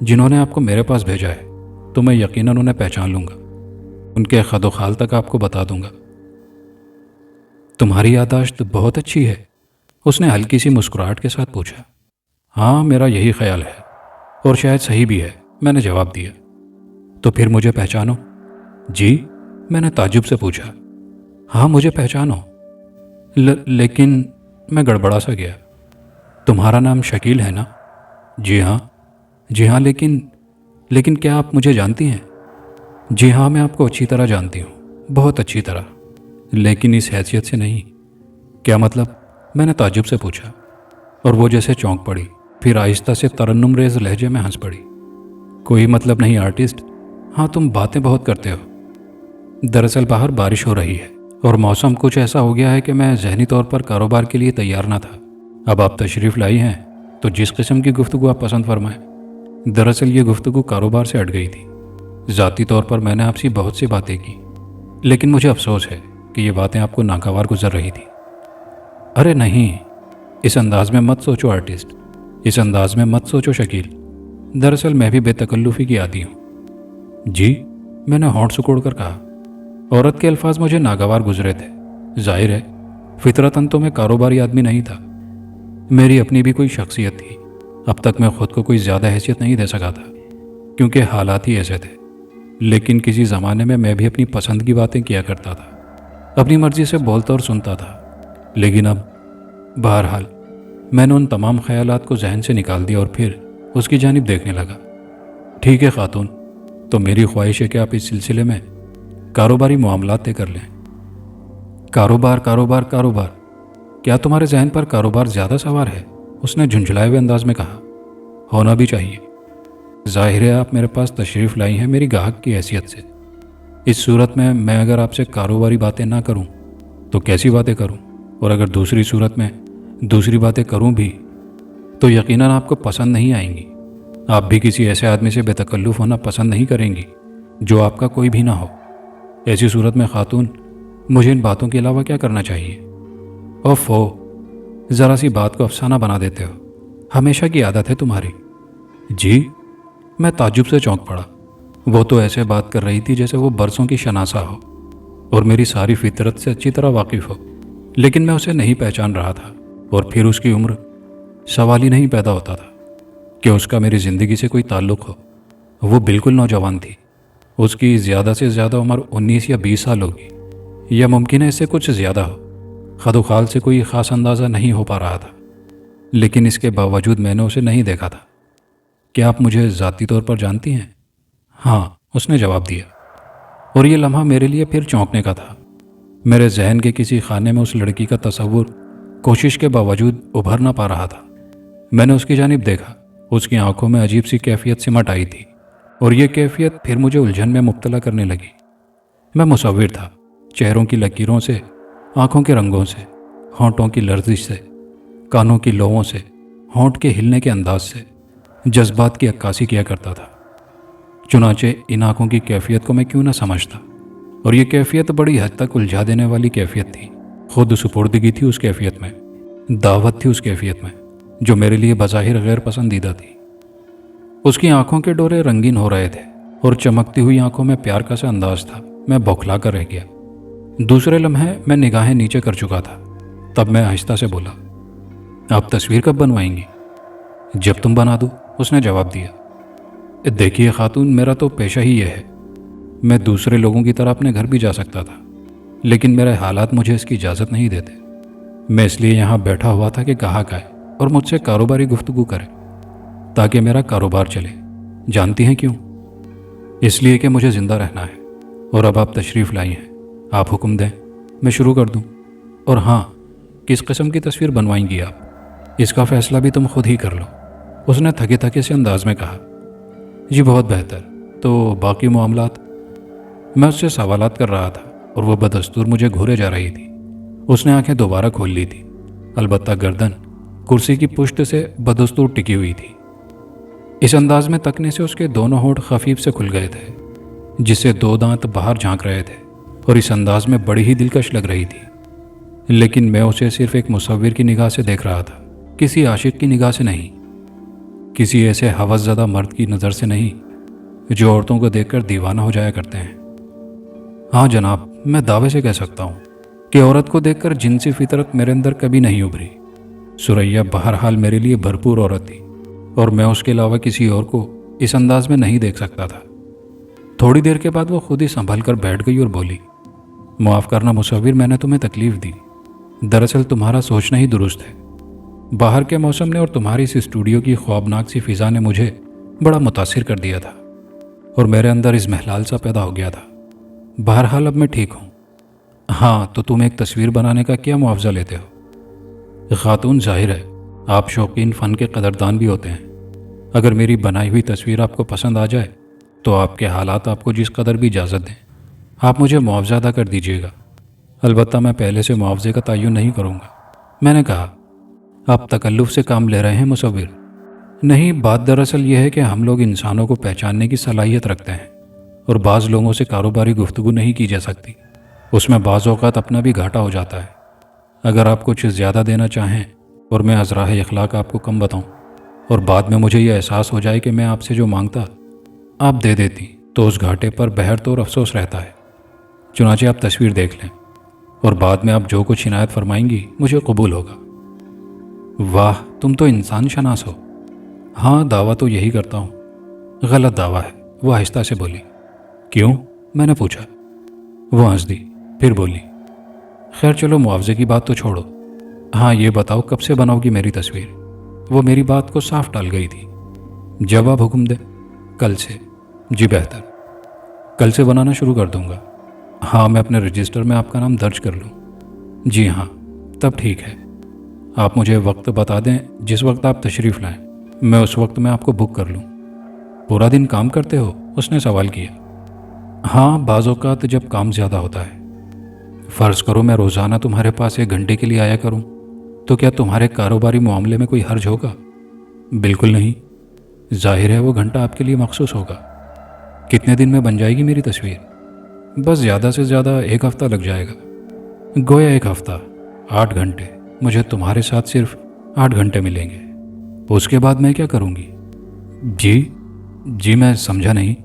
جنہوں نے آپ کو میرے پاس بھیجا ہے تو میں یقیناً انہیں پہچان لوں گا، ان کے خد و خال تک آپ کو بتا دوں گا۔ تمہاری یادداشت بہت اچھی ہے، اس نے ہلکی سی مسکراہٹ کے ساتھ پوچھا۔ ہاں میرا یہی خیال ہے، اور شاید صحیح بھی ہے، میں نے جواب دیا۔ تو پھر مجھے پہچانو؟ جی، میں نے تعجب سے پوچھا۔ ہاں مجھے پہچانو۔ لیکن میں गड़बड़ा सा गया। तुम्हारा नाम शकील है ना? जी हाँ, लेकिन क्या आप मुझे जानती हैं? जी हाँ, मैं आपको अच्छी तरह जानती हूँ, बहुत अच्छी तरह, लेकिन इस हैसियत से नहीं। क्या मतलब? मैंने ताज्जुब से पूछा, और वो जैसे चौंक पड़ी, फिर आहिस्ता से तरन्नुम रेज लहजे में हंस पड़ी। कोई मतलब नहीं आर्टिस्ट, हाँ तुम बातें बहुत करते हो। दरअसल बाहर बारिश हो रही है और मौसम कुछ ऐसा हो गया है कि मैं ज़हनी तौर पर कारोबार के लिए तैयार ना था। अब आप तशरीफ़ लाई हैं तो जिस किस्म की गुफ्तगू आप पसंद फरमाएं। दरअसल ये गुफ्तगू कारोबार से हट गई थी। ज़ाती तौर पर मैंने आपसे बहुत सी बातें की, लेकिन मुझे अफसोस है कि ये बातें आपको नागवार गुजर रही थी। अरे नहीं, इस अंदाज में मत सोचो आर्टिस्ट, इस अंदाज में मत सोचो शकील। दरअसल मैं भी बेतकल्लुफ़ी की आदी हूँ। जी, मैंने होंठ सिकोड़ कर कहा। औरत के अल्फाज मुझे नागवार गुजरे थे। जाहिर है फितरतन तो मैं कारोबारी आदमी नहीं था। मेरी अपनी भी कोई शख्सियत थी। अब तक मैं खुद को कोई ज़्यादा हैसियत नहीं दे सका था, क्योंकि हालात ही ऐसे थे। लेकिन किसी ज़माने में मैं भी अपनी पसंद की बातें किया करता था, अपनी मर्ज़ी से बोलता और सुनता था। लेकिन अब बहरहाल मैंने उन तमाम ख्यालात को जहन से निकाल दिया और फिर उसकी जानिब देखने लगा। ठीक है खातून, तो मेरी ख्वाहिश है कि आप इस सिलसिले में कारोबारी मामलात तय कर लें। कारोबार कारोबार कारोबार, क्या तुम्हारे जहन पर कारोबार ज़्यादा सवार है? उसने झुंझलाए हुए अंदाज में कहा। होना भी चाहिए। जाहिर है आप मेरे पास तशरीफ़ लाई हैं मेरी गाहक की हैसियत से। इस सूरत में मैं अगर आपसे कारोबारी बातें ना करूं तो कैसी बातें करूं? और अगर दूसरी सूरत में दूसरी बातें करूं भी तो यकीनन आपको पसंद नहीं आएंगी। आप भी किसी ऐसे आदमी से बेतकल्लुफ़ होना पसंद नहीं करेंगी जो आपका कोई भी ना हो। ऐसी सूरत में खातून, मुझे इन बातों के अलावा क्या करना चाहिए? ओफो, ज़रा सी बात को अफसाना बना देते हो। हमेशा की आदत है तुम्हारी। जी, मैं ताज्जुब से चौंक पड़ा। वो तो ऐसे बात कर रही थी जैसे वो बरसों की शनासा हो और मेरी सारी फितरत से अच्छी तरह वाकिफ़ हो, लेकिन मैं उसे नहीं पहचान रहा था। और फिर उसकी उम्र, सवाल ही नहीं पैदा होता था कि उसका मेरी ज़िंदगी से कोई ताल्लुक़ हो। वो बिल्कुल नौजवान थी। उसकी ज़्यादा से ज़्यादा उम्र 19 या 20 साल होगी, या मुमकिन है इससे कुछ ज़्यादा हो। खदोखाल से कोई ख़ास अंदाज़ा नहीं हो पा रहा था, लेकिन इसके बावजूद मैंने उसे नहीं देखा था। क्या आप मुझे ज़ाती तौर पर जानती हैं? हाँ, उसने जवाब दिया। और ये लम्हा मेरे लिए फिर चौंकने का था। मेरे जहन के किसी खाने में उस लड़की का तस्वुर कोशिश के बावजूद उभर ना पा रहा था। मैंने उसकी जानिब देखा। उसकी आंखों में अजीब सी कैफियत सिमट आई थी, और ये कैफियत फिर मुझे उलझन में मुब्तला करने लगी। मैं मुसव्विर था, चेहरों की लकीरों से, आंखों के रंगों से, होंठों की लर्जिश से, कानों की लोओं से, होंठ के हिलने के अंदाज से जज्बात की अक्कासी किया करता था। चुनाचे इन आंखों की कैफियत को मैं क्यों ना समझता। और ये कैफियत बड़ी हद तक उलझा देने वाली कैफियत थी। खुद सुपुर्दगी थी उस कैफियत में, दावत थी उस कैफियत में, जो मेरे लिए बज़ाहिर गैर पसंदीदा थी। उसकी आंखों के डोरे रंगीन हो रहे थे और चमकती हुई आंखों में प्यार का सा अंदाज था। मैं बौखला कर रह गया। दूसरे लम्हे मैं निगाहें नीचे कर चुका था। तब मैं आहिस्ता से बोला, आप तस्वीर कब बनवाएंगी? जब तुम बना दो, उसने जवाब दिया। देखिए खातून, मेरा तो पेशा ही यह है। मैं दूसरे लोगों की तरह अपने घर भी जा सकता था, लेकिन मेरे हालात मुझे इसकी इजाज़त नहीं देते। मैं इसलिए यहाँ बैठा हुआ था कि ग्राहक आए और मुझसे कारोबारी गुफ्तगू करे, ताकि मेरा कारोबार चले। जानती हैं क्यों? इसलिए कि मुझे ज़िंदा रहना है। और अब आप तशरीफ़ लाई हैं, आप हुक्म दें, मैं शुरू कर दूं। और हाँ, किस किस्म की तस्वीर बनवाएंगी आप, इसका फ़ैसला भी तुम खुद ही कर लो, उसने थके थके से अंदाज में कहा। जी बहुत बेहतर, तो बाकी मामलात? मैं उससे सवालात कर रहा था और वह बदस्तूर मुझे घूरे जा रही थी। उसने आंखें दोबारा खोल ली थी, अलबत्ता गर्दन कुर्सी की पुष्ट से बदस्तूर टिकी हुई थी। इस अंदाज में तकने से उसके दोनों होंठ खफीफ से खुल गए थे, जिससे दो दांत बाहर झांक रहे थे, और इस अंदाज में बड़ी ही दिलकश लग रही थी। लेकिन मैं उसे सिर्फ एक मुसव्विर की निगाह से देख रहा था, किसी आशिक की निगाह से नहीं, किसी ऐसे हवसज़दा मर्द की नज़र से नहीं जो औरतों को देखकर दीवाना हो जाया करते हैं। हाँ जनाब, मैं दावे से कह सकता हूँ कि औरत को देखकर जिनसी फितरत मेरे अंदर कभी नहीं उभरी। सुरैया बहरहाल मेरे लिए भरपूर औरत थी, और मैं उसके अलावा किसी और को इस अंदाज में नहीं देख सकता था। थोड़ी देर के बाद वो खुद ही संभल कर बैठ गई और बोली, माफ़ करना मुसव्विर, मैंने तुम्हें तकलीफ़ दी। दरअसल तुम्हारा सोचना ही दुरुस्त है। बाहर के मौसम ने और तुम्हारी इस स्टूडियो की ख्वाबनाक सी फिज़ा ने मुझे बड़ा मुतासिर कर दिया था और मेरे अंदर इज़्मेहलाल सा पैदा हो गया था। बहरहाल अब मैं ठीक हूँ। हाँ, तो तुम एक तस्वीर बनाने का क्या मुआवजा लेते हो? खातून, जाहिर है आप शौकीन फ़न के कदरदान भी होते हैं। अगर मेरी बनाई हुई तस्वीर आपको पसंद आ जाए तो आपके हालात आपको जिस कदर भी इजाज़त दें आप मुझे मुआवजा अदा कर दीजिएगा। अलबत्ता मैं पहले से मुआवजे का तयन नहीं करूँगा। मैंने कहा, आप तकल्लुफ़ से काम ले रहे हैं मुसव्विर? नहीं, बात दरअसल यह है कि हम लोग इंसानों को पहचानने की सलाहियत रखते हैं और बाज़ लोगों से कारोबारी गुफ्तगू नहीं की जा सकती। उसमें बाज़ औक़ात अपना भी घाटा हो जाता है। अगर आप कुछ ज़्यादा देना चाहें और मैं अज़राह अखलाक आपको कम बताऊं और बाद में मुझे यह एहसास हो जाए कि मैं आपसे जो मांगता आप दे देती तो उस घाटे पर बहरतौर अफसोस रहता है। चुनांचे आप तस्वीर देख लें और बाद में आप जो कुछ इनायत फरमाएंगी मुझे कबूल होगा। वाह, तुम तो इंसान शनास हो। हाँ, दावा तो यही करता हूँ। गलत दावा है, वो आहिस्ता से बोली। क्यों? मैंने पूछा। वो हंस दी, फिर बोली, खैर चलो मुआवजे की बात तो छोड़ो। हाँ, ये बताओ कब से बनाओगी मेरी तस्वीर? वो मेरी बात को साफ टाल गई थी। जब आप हुक्म दें। कल से। जी बेहतर, कल से बनाना शुरू कर दूंगा। हाँ, मैं अपने रजिस्टर में आपका नाम दर्ज कर लूँ? जी हाँ, तब ठीक है। आप मुझे वक्त बता दें जिस वक्त आप तशरीफ़ लाएं, मैं उस वक्त में आपको बुक कर लूँ। पूरा दिन काम करते हो? उसने सवाल किया। हाँ, बाज़ औक़ात जब काम ज़्यादा होता है। फ़र्ज़ करो मैं रोज़ाना तुम्हारे पास 1 घंटे के लिए आया करूँ, तो क्या तुम्हारे कारोबारी मामले में कोई हर्ज होगा? बिल्कुल नहीं। ज़ाहिर है वो घंटा आपके लिए मखसूस होगा। कितने दिन में बन जाएगी मेरी तस्वीर? बस ज़्यादा से ज़्यादा 1 हफ़्ता लग जाएगा। गोया 1 हफ़्ता, 8 घंटे। मुझे तुम्हारे साथ सिर्फ 8 घंटे मिलेंगे। उसके बाद मैं क्या करूँगी? जी, मैं समझा नहीं।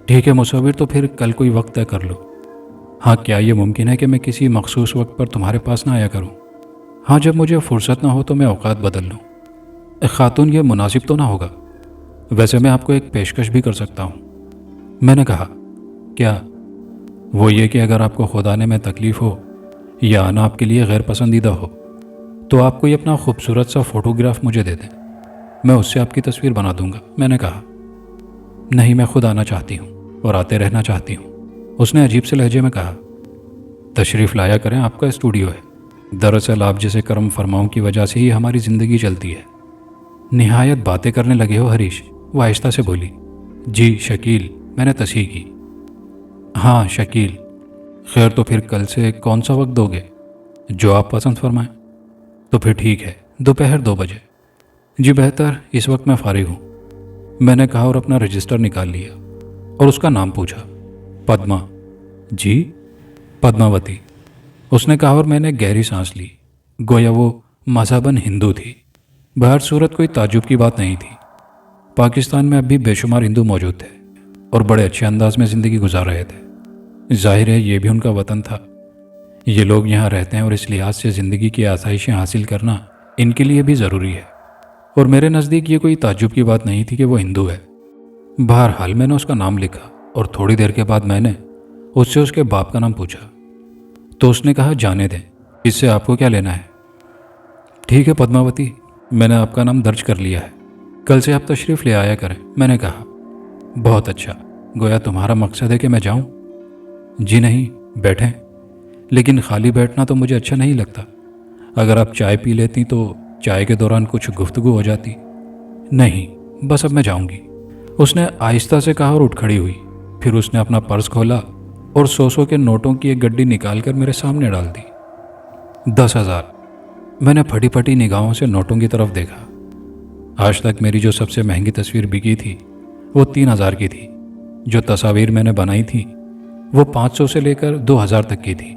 ठीक है मुसव्विर, तो फिर कल कोई वक्त तय कर लो। हाँ, क्या ये मुमकिन है कि मैं किसी मखसूस वक्त पर तुम्हारे पास ना आया करूँ? हाँ, जब मुझे फुर्सत ना हो तो मैं औकात बदल लूँ। खातून, ये मुनासिब तो ना होगा। वैसे मैं आपको एक पेशकश भी कर सकता हूँ। मैंने कहा, क्या? वो ये कि अगर आपको खुदाने में तकलीफ़ हो या आना आपके लिए गैर पसंदीदा हो तो आप कोई अपना खूबसूरत सा फ़ोटोग्राफ मुझे दे दें, मैं उससे आपकी तस्वीर बना दूंगा। मैंने कहा, नहीं, मैं खुद आना चाहती हूँ और आते रहना चाहती हूँ। उसने अजीब से लहजे में कहा, तशरीफ़ लाया करें, आपका स्टूडियो है। दरअसल आप जैसे करम फरमाओं की वजह से ही हमारी ज़िंदगी चलती है। निहायत बातें करने लगे हो हरीश, वो आहिस्ता से बोली। जी शकील, मैंने तस्हीह की। हाँ शकील। खैर, तो फिर कल से कौन सा वक्त दोगे? जो आप पसंद फरमाएं। तो फिर ठीक है, दोपहर 2 बजे। जी बेहतर, इस वक्त मैं फारिग हूँ, मैंने कहा और अपना रजिस्टर निकाल लिया और उसका नाम पूछा। पद्मा। जी? पद्मावती, उसने कहा और मैंने गहरी सांस ली। गोया वो मज़हबन हिंदू थी। बहर सूरत कोई ताज्जुब की बात नहीं थी। पाकिस्तान में अब भी बेशुमार हिंदू मौजूद थे और बड़े अच्छे अंदाज में ज़िंदगी गुजार रहे थे। जाहिर है ये भी उनका वतन था। ये लोग यहाँ रहते हैं और इस लिहाज से ज़िंदगी की आसाइशें हासिल करना इनके लिए भी ज़रूरी है और मेरे नज़दीक ये कोई ताज्जुब की बात नहीं थी कि वो हिंदू है। बहरहाल मैंने उसका नाम लिखा और थोड़ी देर के बाद मैंने उससे उसके बाप का नाम पूछा तो उसने कहा, जाने दें, इससे आपको क्या लेना है। ठीक है पद्मावती, मैंने आपका नाम दर्ज कर लिया है, कल से आप तशरीफ़ ले आया करें। मैंने कहा, बहुत अच्छा। गोया तुम्हारा मकसद है कि मैं जाऊं? जी नहीं, बैठें। लेकिन खाली बैठना तो मुझे अच्छा नहीं लगता। अगर आप चाय पी लेती तो चाय के दौरान कुछ गुफ्तगू हो जाती। नहीं, बस अब मैं जाऊंगी, उसने आहिस्ता से कहा और उठ खड़ी हुई। फिर उसने अपना पर्स खोला और 100 के नोटों की एक गड्डी निकालकर मेरे सामने डाल दी। 10,000। मैंने फटी फटी निगाहों से नोटों की तरफ देखा। आज तक मेरी जो सबसे महंगी तस्वीर बिकी थी वो 3,000 की थी। जो तस्वीर मैंने बनाई थी वो 500 से लेकर 2,000 तक की थी,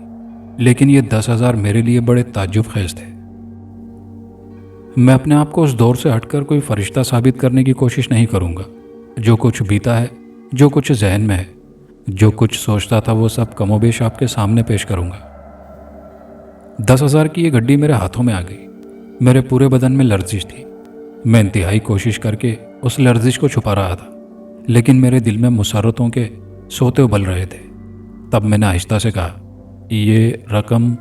लेकिन ये 10,000 मेरे लिए बड़े ताज्जुब खेज थे। मैं अपने आप को उस दौर से हटकर कोई फरिश्ता साबित करने की कोशिश नहीं करूँगा। जो कुछ बीता है, जो कुछ जहन में है, जो कुछ सोचता था, वो सब कमोबेश आपके सामने पेश करूँगा। 10,000 की ये गड्डी मेरे हाथों में आ गई। मेरे पूरे बदन में लर्जिश थी। मैं इंतहाई कोशिश करके उस लर्जिश को छुपा रहा था, लेकिन मेरे दिल में मुसर्रतों के सोते उबल रहे थे। तब मैंने आहिस्ता से कहा, ये रकम?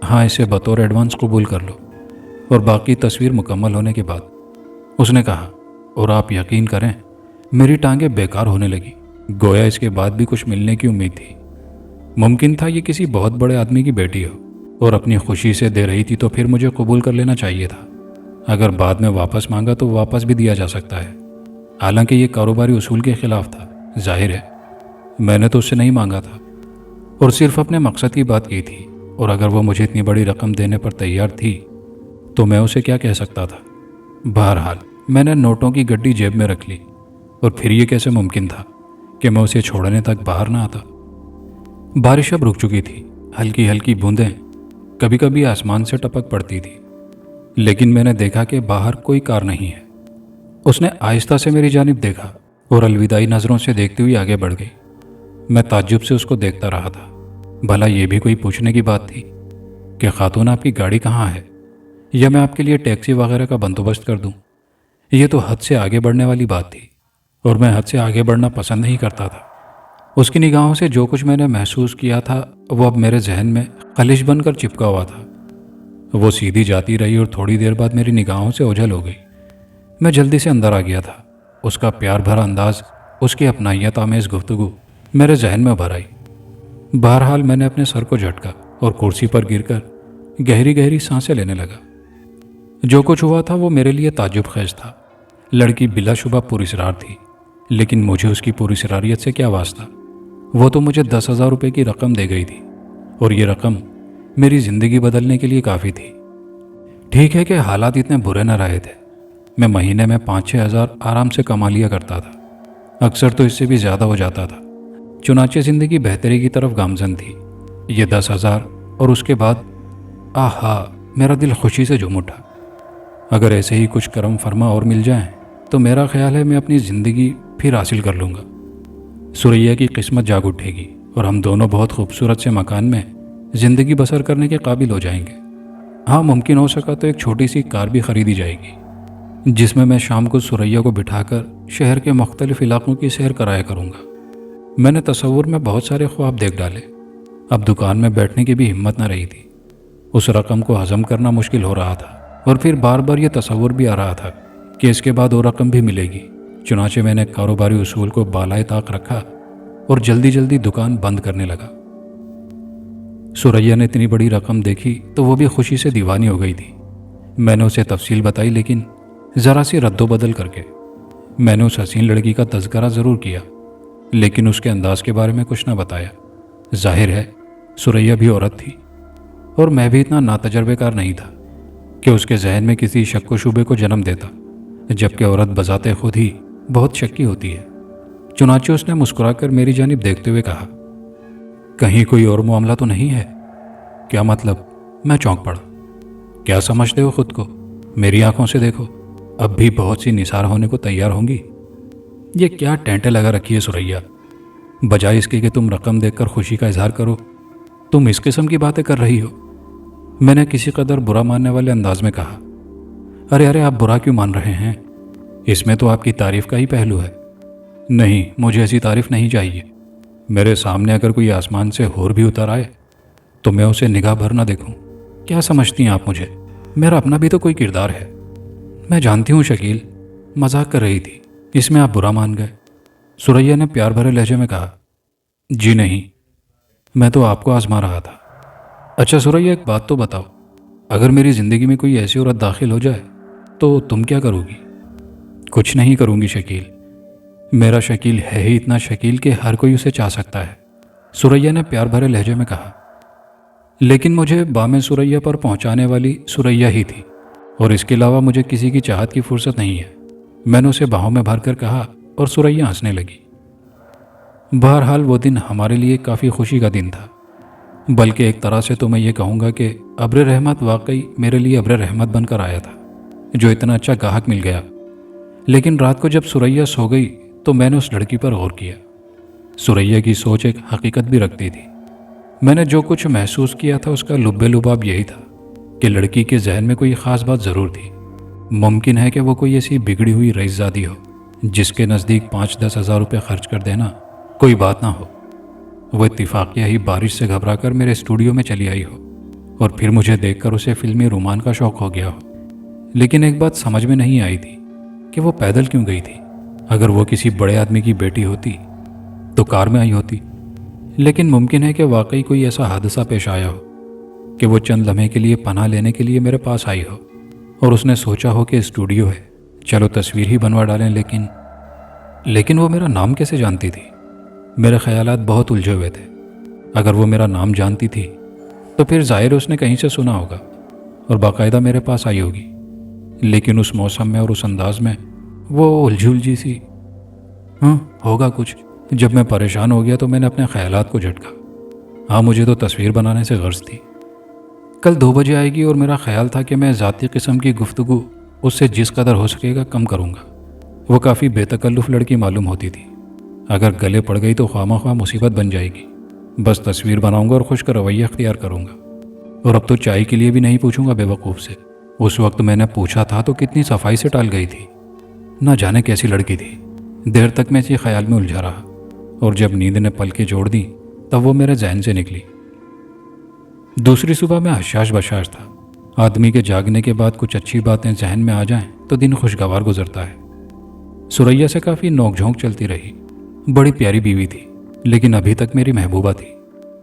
हाँ, इसे बतौर एडवांस कबूल कर लो। और बाकी तस्वीर मुकम्मल होने के बाद उसने कहा, और आप यकीन करें मेरी टांगें बेकार होने लगी। गोया इसके बाद भी कुछ मिलने की उम्मीद थी। मुमकिन था ये किसी बहुत बड़े आदमी की बेटी हो और अपनी खुशी से दे रही थी, तो फिर मुझे कबूल कर लेना चाहिए था। अगर बाद में वापस मांगा तो वापस भी दिया जा सकता है। हालांकि ये कारोबारी उसूल के खिलाफ था। जाहिर है मैंने तो उससे नहीं मांगा था और सिर्फ अपने मकसद की बात की थी। और अगर वो मुझे इतनी बड़ी रकम देने पर तैयार थी तो मैं उसे क्या कह सकता था। बहरहाल मैंने नोटों की गड्डी जेब में रख ली। और फिर ये कैसे मुमकिन था कि मैं उसे छोड़ने तक बाहर ना आता। बारिश अब रुक चुकी थी। हल्की हल्की बूंदें कभी कभी आसमान से टपक पड़ती थी, लेकिन मैंने देखा कि बाहर कोई कार नहीं है। उसने आहिस्ता से मेरी जानिब देखा और अलविदाई नज़रों से देखती हुई आगे बढ़ गई। मैं ताज्जुब से उसको देखता रहा था। भला ये भी कोई पूछने की बात थी कि खातून आपकी गाड़ी कहाँ है, या मैं आपके लिए टैक्सी वगैरह का बंदोबस्त कर दूं। ये तो हद से आगे बढ़ने वाली बात थी और मैं हद से आगे बढ़ना पसंद नहीं करता था। उसकी निगाहों से जो कुछ मैंने महसूस किया था वो अब मेरे जहन में खलिश बनकर चिपका हुआ था। वो सीधी जाती रही और थोड़ी देर बाद मेरी निगाहों से ओझल हो गई। मैं जल्दी से अंदर आ गया था। उसका प्यार भरा अंदाज, उसकी अपनाइयत आमेज गुफ्तगू मेरे जहन में भर आई। बहरहाल मैंने अपने सर को झटका और कुर्सी पर गिरकर गहरी गहरी सांसें लेने लगा। जो कुछ हुआ था वो मेरे लिए ताज्जुब खेज था। लड़की बिलाशुबा पुरस्रार थी, लेकिन मुझे उसकी पुरस्रारियत से क्या वास्ता। वो तो मुझे 10,000 रुपये की रकम दे गई थी और ये रकम मेरी ज़िंदगी बदलने के लिए काफ़ी थी। ठीक है कि हालात इतने बुरे न रहे थे। मैं महीने में 5-6 हज़ार आराम से कमा लिया करता था, अक्सर तो इससे भी ज़्यादा हो जाता था। चुनाचे ज़िंदगी बेहतरी की तरफ गामजन थी। ये 10,000 और उसके बाद आहा, मेरा दिल खुशी से झूम उठा। अगर ऐसे ही कुछ करम फरमा और मिल जाए तो मेरा ख्याल है मैं अपनी ज़िंदगी फिर हासिल कर लूँगा। सुरैया की किस्मत जाग उठेगी और हम दोनों बहुत खूबसूरत से मकान में ज़िंदगी बसर करने के काबिल हो जाएंगे। हाँ, मुमकिन हो सका तो एक छोटी सी कार भी खरीदी जाएगी जिसमें मैं शाम को सुरैया को बिठाकर शहर के मुख्तलिफ इलाकों की सैर कराया करूँगा। मैंने तसव्वुर में बहुत सारे ख्वाब देख डाले। अब दुकान में बैठने की भी हिम्मत न रही थी। उस रकम को हजम करना मुश्किल हो रहा था और फिर बार बार ये तसव्वुर भी आ रहा था कि इसके बाद वो रकम भी मिलेगी। चुनाचे मैंने कारोबारी उसूल को बालाए ताक रखा और जल्दी जल्दी दुकान बंद करने लगा। सुरैया ने इतनी बड़ी रकम देखी तो वो भी खुशी से दीवानी हो गई थी। मैंने उसे तफसील बताई, लेकिन ज़रा सी रद्दोबदल करके। मैंने उस हसीन लड़की का तज़किरा ज़रूर किया, लेकिन उसके अंदाज के बारे में कुछ ना बताया। जाहिर है सुरैया भी औरत थी और मैं भी इतना नातजर्बेकार नहीं था कि उसके जहन में किसी शक व शुबे को जन्म देता, जबकि औरत बजाते खुद ही बहुत शक्की होती है। चुनाचे उसने मुस्कुराकर मेरी जानिब देखते हुए कहा, कहीं कोई और मामला तो नहीं है? क्या मतलब? मैं चौंक पड़ा। क्या समझते हो खुद को? मेरी आंखों से देखो, अब भी बहुत सी निसार होने को तैयार होंगी। ये क्या टेंटे लगा रखी है सुरैया? बजाय इसके कि तुम रकम देखकर खुशी का इजहार करो, तुम इस किस्म की बातें कर रही हो। मैंने किसी कदर बुरा मानने वाले अंदाज में कहा। अरे अरे, आप बुरा क्यों मान रहे हैं? इसमें तो आपकी तारीफ का ही पहलू है। नहीं, मुझे ऐसी तारीफ नहीं चाहिए। मेरे सामने अगर कोई आसमान से हूर भी उतर आए तो मैं उसे निगाह भर ना देखूं। क्या समझती हैं आप मुझे? मेरा अपना भी तो कोई किरदार है। मैं जानती हूँ शकील, मजाक कर रही थी, इसमें आप बुरा मान गए। सुरैया ने प्यार भरे लहजे में कहा। जी नहीं, मैं तो आपको आजमा रहा था। अच्छा सुरैया, एक बात तो बताओ, अगर मेरी ज़िंदगी में कोई ऐसी औरत दाखिल हो जाए तो तुम क्या करोगी? कुछ नहीं करूँगी शकील। मेरा शकील है ही इतना शकील कि हर कोई उसे चाह सकता है, सुरैया ने प्यार भरे लहजे में कहा। लेकिन मुझे बामे सुरैया पर पहुंचाने वाली सुरैया ही थी और इसके अलावा मुझे किसी की चाहत की फुर्सत नहीं है। मैंने उसे बाहों में भरकर कहा और सुरैया हंसने लगी। बहरहाल वो दिन हमारे लिए काफ़ी खुशी का दिन था। बल्कि एक तरह से तो मैं ये कहूँगा कि अब्र रहमत वाकई मेरे लिए अब्र रहमत बनकर आया था, जो इतना अच्छा गाहक मिल गया। लेकिन रात को जब सुरैया सो गई तो मैंने उस लड़की पर गौर किया। सुरैया की सोच एक हकीकत भी रखती थी। मैंने जो कुछ महसूस किया था उसका लुब्बे लुबाब यही था कि लड़की के जहन में कोई ख़ास बात ज़रूर थी। मुमकिन है कि वो कोई ऐसी बिगड़ी हुई रईसज़ादी हो जिसके नज़दीक 5-10 हज़ार रुपये खर्च कर देना कोई बात ना हो। वो इत्तिफाकिया ही बारिश से घबराकर मेरे स्टूडियो में चली आई हो اور پھر مجھے دیکھ کر اسے فلمی رومان کا شوق ہو گیا ہو۔ لیکن ایک بات سمجھ میں نہیں آئی تھی کہ وہ پیدل کیوں گئی تھی۔ اگر وہ کسی بڑے آدمی کی بیٹی ہوتی تو کار میں آئی ہوتی، لیکن ممکن ہے کہ واقعی کوئی ایسا حادثہ پیش آیا ہو کہ وہ چند لمحے کے لیے پناہ لینے کے لیے میرے پاس آئی ہو، اور اس نے سوچا ہو کہ اسٹوڈیو ہے، چلو تصویر ہی بنوا ڈالیں۔ لیکن وہ میرا نام کیسے جانتی تھی؟ میرے خیالات بہت الجھے ہوئے تھے۔ اگر وہ میرا نام جانتی تھی تو پھر ظاہر اس نے کہیں سے سنا ہوگا اور باقاعدہ میرے پاس آئی ہوگی، لیکن اس موسم میں اور اس انداز میں وہ الجھی سی۔ ہوگا کچھ۔ جب میں پریشان ہو گیا تو میں نے اپنے خیالات کو جھٹکا۔ ہاں، مجھے تو تصویر بنانے سے غرض تھی۔ کل 2 بجے آئے گی اور میرا خیال تھا کہ میں ذاتی قسم کی گفتگو اس سے جس قدر ہو سکے گا کم کروں گا۔ وہ کافی بے تکلف لڑکی معلوم ہوتی تھی۔ اگر گلے پڑ گئی تو خواہ مصیبت بن جائے گی۔ بس تصویر بناؤں گا اور خشک رویہ اختیار کروں گا، اور اب تو چائے کے لیے بھی نہیں پوچھوں گا بے وقوف سے۔ اس وقت میں نے پوچھا تھا تو کتنی صفائی سے ٹال گئی تھی۔ نہ جانے کیسی لڑکی تھی۔ دیر تک میں اسی خیال میں الجھا رہا، اور جب نیند نے پلکیں جوڑ دی تب وہ میرے ذہن سے نکلی۔ دوسری صبح میں حشاش بشاش تھا۔ آدمی کے جاگنے کے بعد کچھ اچھی باتیں ذہن میں آ جائیں تو دن خوشگوار گزرتا ہے۔ سریا سے کافی نوک جھونک چلتی رہی۔ بڑی پیاری بیوی تھی، لیکن ابھی تک میری محبوبہ تھی،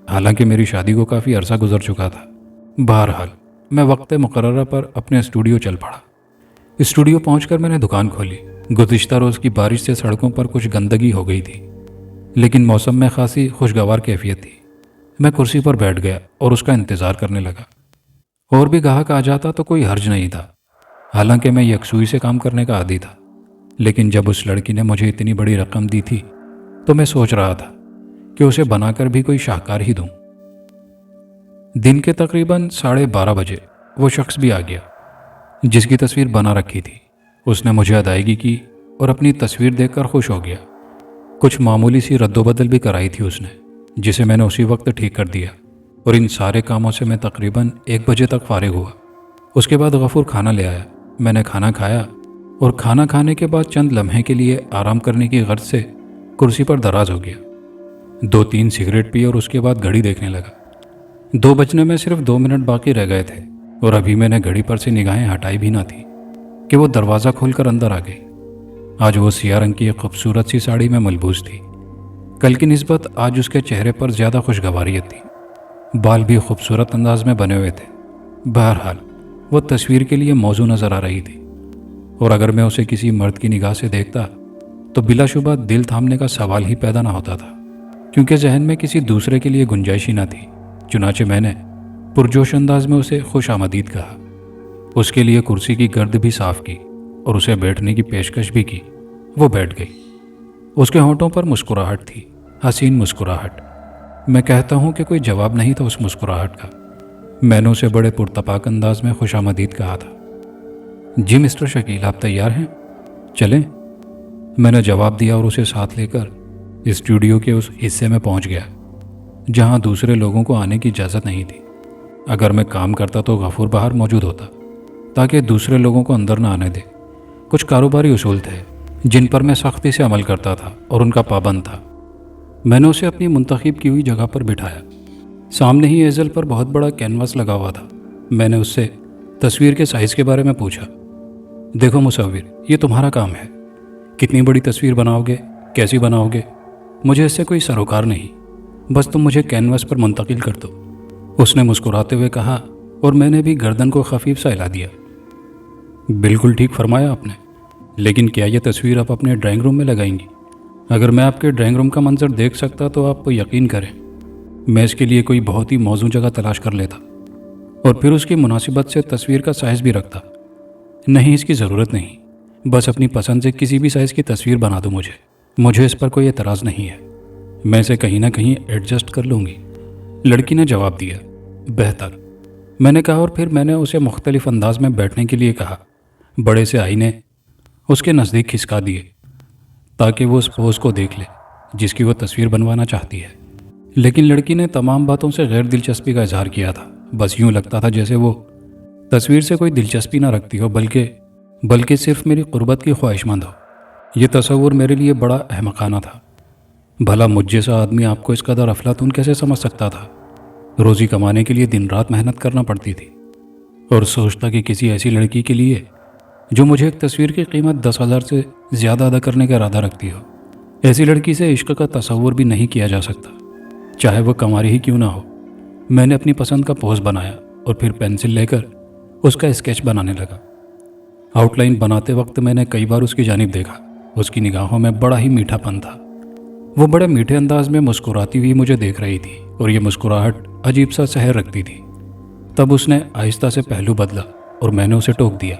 حالانکہ میری شادی کو کافی عرصہ گزر چکا تھا۔ بہرحال میں وقت مقررہ پر اپنے اسٹوڈیو چل پڑا۔ اسٹوڈیو پہنچ کر میں نے دکان کھولی۔ گزشتہ روز کی بارش سے سڑکوں پر کچھ گندگی ہو گئی تھی، لیکن موسم میں خاصی خوشگوار کیفیت تھی۔ میں کرسی پر بیٹھ گیا اور اس کا انتظار کرنے لگا۔ اور بھی گاہک آ جاتا تو کوئی حرج نہیں تھا، حالانکہ میں یکسوئی سے کام کرنے کا عادی تھا۔ لیکن جب اس لڑکی نے مجھے اتنی بڑی رقم دی تھی تو میں سوچ رہا تھا کہ اسے بنا کر بھی کوئی شاہکار ہی دوں۔ دن کے تقریباً 12:30 بجے وہ شخص بھی آ گیا جس کی تصویر بنا رکھی تھی۔ اس نے مجھے ادائیگی کی اور اپنی تصویر دیکھ کر خوش ہو گیا۔ کچھ معمولی سی رد و بدل بھی کرائی تھی اس نے، جسے میں نے اسی وقت ٹھیک کر دیا، اور ان سارے کاموں سے میں تقریباً 1 بجے تک فارغ ہوا۔ اس کے بعد غفور کھانا لے آیا۔ میں نے کھانا کھایا اور کھانا کھانے کے بعد چند لمحے کے لیے آرام کرنے کی غرض سے کرسی پر دراز ہو گیا۔ 2-3 سگریٹ پی اور اس کے بعد گھڑی دیکھنے لگا۔ 2 بجنے میں صرف 2 منٹ باقی رہ گئے تھے، اور ابھی میں نے گھڑی پر سے نگاہیں ہٹائی بھی نہ تھی کہ وہ دروازہ کھول کر اندر آ گئی۔ آج وہ سیاہ رنگ کی ایک خوبصورت سی ساڑی میں ملبوس تھی۔ کل کی نسبت آج اس کے چہرے پر زیادہ خوشگواریت تھی۔ بال بھی خوبصورت انداز میں بنے ہوئے تھے۔ بہرحال وہ تصویر کے لیے موزوں نظر آ رہی تھی، اور اگر میں اسے کسی مرد کی نگاہ سے دیکھتا تو بلا شبہ دل تھامنے کا سوال ہی پیدا نہ ہوتا تھا، کیونکہ ذہن میں کسی دوسرے کے لیے گنجائش ہی نہ تھی۔ چنانچہ میں نے پرجوش انداز میں اسے خوش آمدید کہا، اس کے لیے کرسی کی گرد بھی صاف کی اور اسے بیٹھنے کی پیشکش بھی کی۔ وہ بیٹھ گئی۔ اس کے ہونٹوں پر مسکراہٹ تھی، حسین مسکراہٹ۔ میں کہتا ہوں کہ کوئی جواب نہیں تھا اس مسکراہٹ کا۔ میں نے اسے بڑے پرتپاک انداز میں خوش آمدید کہا تھا۔ جی مسٹر شکیل، آپ تیار ہیں؟ چلیں؟ میں نے جواب دیا اور اسے ساتھ لے کر اسٹوڈیو کے اس حصے میں پہنچ گیا جہاں دوسرے لوگوں کو آنے کی اجازت نہیں تھی۔ اگر میں کام کرتا تو غفور باہر موجود ہوتا تاکہ دوسرے لوگوں کو اندر نہ آنے دے۔ کچھ کاروباری اصول تھے جن پر میں سختی سے عمل کرتا تھا اور ان کا پابند تھا۔ میں نے اسے اپنی منتخب کی ہوئی جگہ پر بٹھایا۔ سامنے ہی ایزل پر بہت بڑا کینوس لگا ہوا تھا۔ میں نے اس سے تصویر کے سائز کے بارے میں پوچھا۔ دیکھو مصور، یہ تمہارا کام ہے۔ کتنی بڑی تصویر بناؤ گے، کیسی بناؤ گے، مجھے اس سے کوئی سروکار نہیں، بس تم مجھے کینوس پر منتقل کر دو، اس نے مسکراتے ہوئے کہا، اور میں نے بھی گردن کو خفیف سا ہلا دیا۔ بالکل ٹھیک فرمایا آپ نے، لیکن کیا یہ تصویر آپ اپنے ڈرائنگ روم میں لگائیں گی؟ اگر میں آپ کے ڈرائنگ روم کا منظر دیکھ سکتا تو آپ یقین کریں میں اس کے لیے کوئی بہت ہی موزوں جگہ تلاش کر لیتا، اور پھر اس کی مناسبت سے تصویر کا سائز بھی رکھتا۔ نہیں، اس کی ضرورت نہیں، بس اپنی پسند سے کسی بھی سائز کی تصویر بنا دو مجھے اس پر کوئی اعتراض نہیں ہے، میں اسے کہیں نہ کہیں ایڈجسٹ کر لوں گی۔ لڑکی نے جواب دیا، بہتر، میں نے کہا، اور پھر میں نے اسے مختلف انداز میں بیٹھنے کے لیے کہا۔ بڑے سے آئینے اس کے نزدیک کھسکا دیے تاکہ وہ اس پوز کو دیکھ لے جس کی وہ تصویر بنوانا چاہتی ہے، لیکن لڑکی نے تمام باتوں سے غیر دلچسپی کا اظہار کیا تھا۔ بس یوں لگتا تھا جیسے وہ تصویر سے کوئی دلچسپی نہ رکھتی ہو، بلکہ صرف میری قربت کی خواہش مند ہو۔ یہ تصور میرے لیے بڑا احمقانہ تھا۔ بھلا مجھ جیسا آدمی آپ کو اس قدر افلاطون کیسے سمجھ سکتا تھا؟ روزی کمانے کے لیے دن رات محنت کرنا پڑتی تھی، اور سوچتا کہ کسی ایسی لڑکی کے لیے جو مجھے ایک تصویر کی قیمت 10,000 سے زیادہ ادا کرنے کا ارادہ رکھتی ہو، ایسی لڑکی سے عشق کا تصور بھی نہیں کیا جا سکتا، چاہے وہ کنواری ہی کیوں نہ ہو۔ میں نے اپنی پسند کا پوز بنایا اور پھر پینسل لے کر اس کا اسکیچ بنانے لگا۔ آؤٹ لائن بناتے وقت میں نے کئی بار اس کی جانب دیکھا۔ اس کی نگاہوں میں بڑا ہی میٹھا پن تھا۔ وہ بڑے میٹھے انداز میں مسکراتی ہوئی مجھے دیکھ رہی تھی، اور یہ مسکراہٹ عجیب سا سحر رکھتی تھی۔ تب اس نے آہستہ سے پہلو بدلا اور میں نے اسے ٹوک دیا،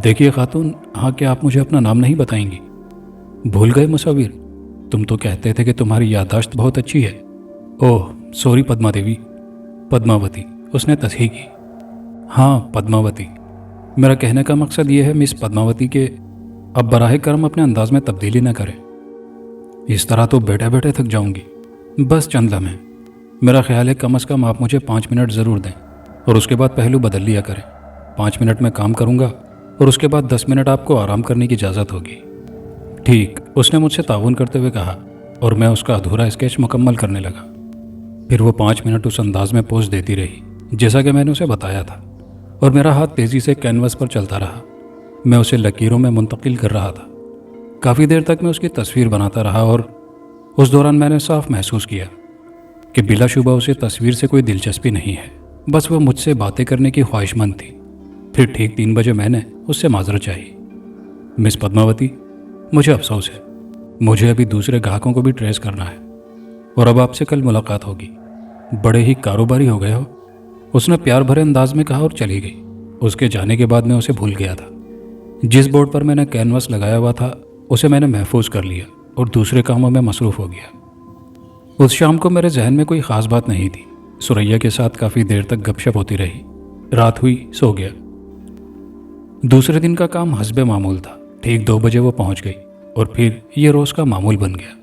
دیکھیے خاتون، ہاں کیا آپ مجھے اپنا نام نہیں بتائیں گی؟ بھول گئے مصور؟ تم تو کہتے تھے کہ تمہاری یادداشت بہت اچھی ہے۔ اوہ سوری پدما دیوی۔ پدماوتی، اس نے تصحیح کی۔ ہاں پدماوتی، میرا کہنے کا مقصد یہ ہے مس پدماوتی کہ اب براہ کرم اپنے انداز میں تبدیلی نہ کریں، اس طرح تو بیٹھے بیٹھے تھک جاؤں گی۔ بس چند لمحے، میرا خیال ہے کم از کم آپ مجھے 5 منٹ ضرور دیں، اور اس کے بعد پہلو بدل لیا کریں۔ 5 منٹ میں کام کروں گا اور اس کے بعد 10 منٹ آپ کو آرام کرنے کی اجازت ہوگی۔ ٹھیک، اس نے مجھ سے تعاون کرتے ہوئے کہا، اور میں اس کا ادھورا اسکیچ مکمل کرنے لگا۔ پھر وہ 5 منٹ اس انداز میں پوز دیتی رہی جیسا کہ میں نے اسے بتایا تھا، اور میرا ہاتھ تیزی سے کینوس پر چلتا رہا۔ میں اسے لکیروں میں منتقل کر رہا تھا۔ کافی دیر تک میں اس کی تصویر بناتا رہا، اور اس دوران میں نے صاف محسوس کیا کہ بلا شبہ اسے تصویر سے کوئی دلچسپی نہیں ہے، بس وہ مجھ سے باتیں کرنے کی خواہش مند تھی۔ پھر ٹھیک 3 بجے میں نے اس سے معذرت چاہی۔ مس پدماوتی، مجھے افسوس ہے، مجھے ابھی دوسرے گاہکوں کو بھی ٹریس کرنا ہے، اور اب آپ سے کل ملاقات ہوگی۔ بڑے ہی کاروباری ہو گئے ہو، اس نے پیار بھرے انداز میں کہا اور چلی گئی۔ اس کے جانے کے بعد میں اسے بھول گیا تھا۔ جس بورڈ پر میں نے کینوس لگایا ہوا تھا اسے میں نے محفوظ کر لیا اور دوسرے کاموں میں مصروف ہو گیا۔ اس شام کو میرے ذہن میں کوئی خاص بات نہیں تھی۔ سریا کے ساتھ کافی دیر تک گپ شپ ہوتی رہی۔ رات ہوئی، سو گیا۔ دوسرے دن کا کام حسب معمول تھا۔ ٹھیک 2 بجے وہ پہنچ گئی، اور پھر یہ روز کا معمول بن گیا۔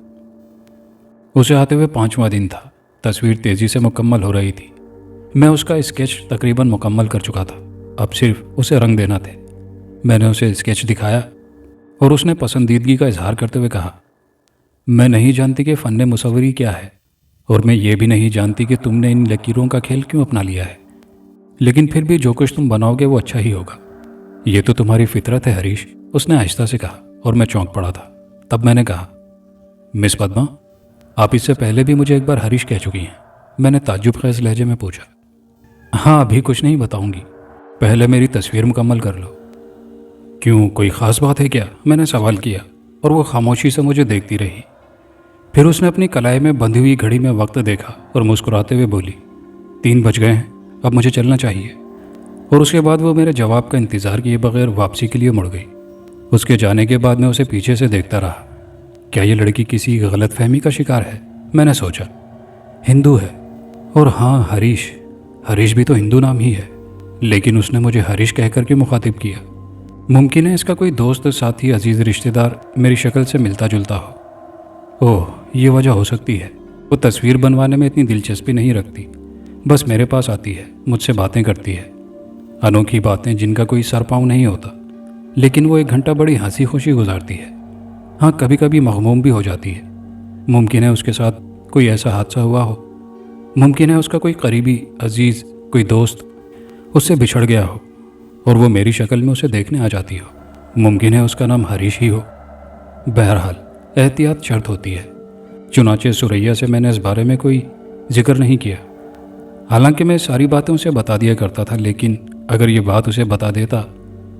اسے آتے ہوئے 5واں دن تھا۔ تصویر تیزی سے مکمل ہو رہی تھی۔ میں اس کا اسکیچ تقریباً مکمل کر چکا تھا، اب صرف اسے رنگ دینا تھے۔ میں نے اسے اسکیچ دکھایا اور اس نے پسندیدگی کا اظہار کرتے ہوئے کہا، میں نہیں جانتی کہ فن مصوری کیا ہے، اور میں یہ بھی نہیں جانتی کہ تم نے ان لکیروں کا کھیل کیوں اپنا لیا ہے، لیکن پھر بھی جو کچھ تم بناؤ گے وہ اچھا ہی ہوگا۔ یہ تو تمہاری فطرت ہے ہریش، اس نے آہستہ سے کہا، اور میں چونک پڑا تھا۔ تب میں نے کہا، مس پدما، آپ اس سے پہلے بھی مجھے ایک بار ہریش کہہ چکی ہیں۔ میں نے تعجب خیز لہجے میں پوچھا۔ ہاں، ابھی کچھ نہیں بتاؤں گی، پہلے میری تصویر مکمل کر لو۔ کیوں، کوئی خاص بات ہے کیا؟ میں نے سوال کیا، اور وہ خاموشی سے مجھے دیکھتی رہی۔ پھر اس نے اپنی کلائی میں بندھی ہوئی گھڑی میں وقت دیکھا اور مسکراتے ہوئے بولی، 3 بج گئے ہیں، اب مجھے چلنا چاہیے۔ اور اس کے بعد وہ میرے جواب کا انتظار کیے بغیر واپسی کے لیے مڑ گئی۔ اس کے جانے کے بعد میں اسے پیچھے سے دیکھتا رہا۔ کیا یہ لڑکی کسی غلط فہمی کا شکار ہے؟ میں نے سوچا۔ ہندو ہے، اور ہاں ہریش بھی تو ہندو نام ہی ہے، لیکن اس نے مجھے ہریش کہہ کر کے مخاطب کیا۔ ممکن ہے اس کا کوئی دوست، ساتھی، عزیز رشتہ دار میری شکل سے ملتا جلتا ہو۔ اوہ، یہ وجہ ہو سکتی ہے۔ وہ تصویر بنوانے میں اتنی دلچسپی نہیں رکھتی، بس میرے پاس آتی ہے، مجھ سے باتیں کرتی ہے، انوکھی باتیں جن کا کوئی سر پاؤں نہیں ہوتا، لیکن وہ 1 گھنٹہ بڑی ہنسی خوشی گزارتی ہے۔ ہاں، کبھی کبھی مغموم بھی ہو جاتی ہے۔ ممکن ہے اس کے ساتھ کوئی ایسا حادثہ ہوا ہو، ممکن ہے اس کا کوئی قریبی عزیز، کوئی دوست اس سے بچھڑ گیا ہو اور وہ میری شکل میں اسے دیکھنے آ جاتی ہو۔ ممکن ہے اس کا نام ہریش ہی ہو۔ بہرحال احتیاط شرط ہوتی ہے۔ چنانچہ سریا سے میں نے اس بارے میں کوئی ذکر نہیں کیا، حالانکہ میں ساری باتیں اسے بتا دیا کرتا تھا، لیکن اگر یہ بات اسے بتا دیتا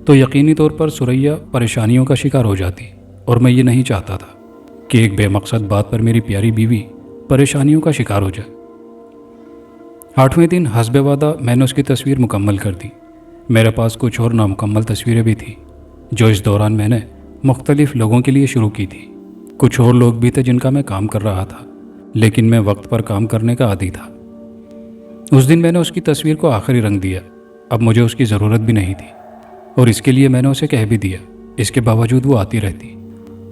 تو یقینی طور پر سریا پریشانیوں کا شکار ہو جاتی، اور میں یہ نہیں چاہتا تھا کہ ایک بے مقصد بات پر میری پیاری بیوی پریشانیوں کا شکار ہو جائے۔ 8ویں دن حسب وعدہ میں نے اس کی تصویر مکمل کر دی۔ میرے پاس کچھ اور نامکمل تصویریں بھی تھیں جو اس دوران میں نے مختلف لوگوں کے لیے شروع کی تھی۔ کچھ اور لوگ بھی تھے جن کا میں کام کر رہا تھا، لیکن میں وقت پر کام کرنے کا عادی تھا۔ اس دن میں نے اس کی تصویر کو آخری رنگ دیا۔ اب مجھے اس کی ضرورت بھی نہیں تھی، اور اس کے لیے میں نے اسے کہہ بھی دیا۔ اس کے باوجود وہ آتی رہتی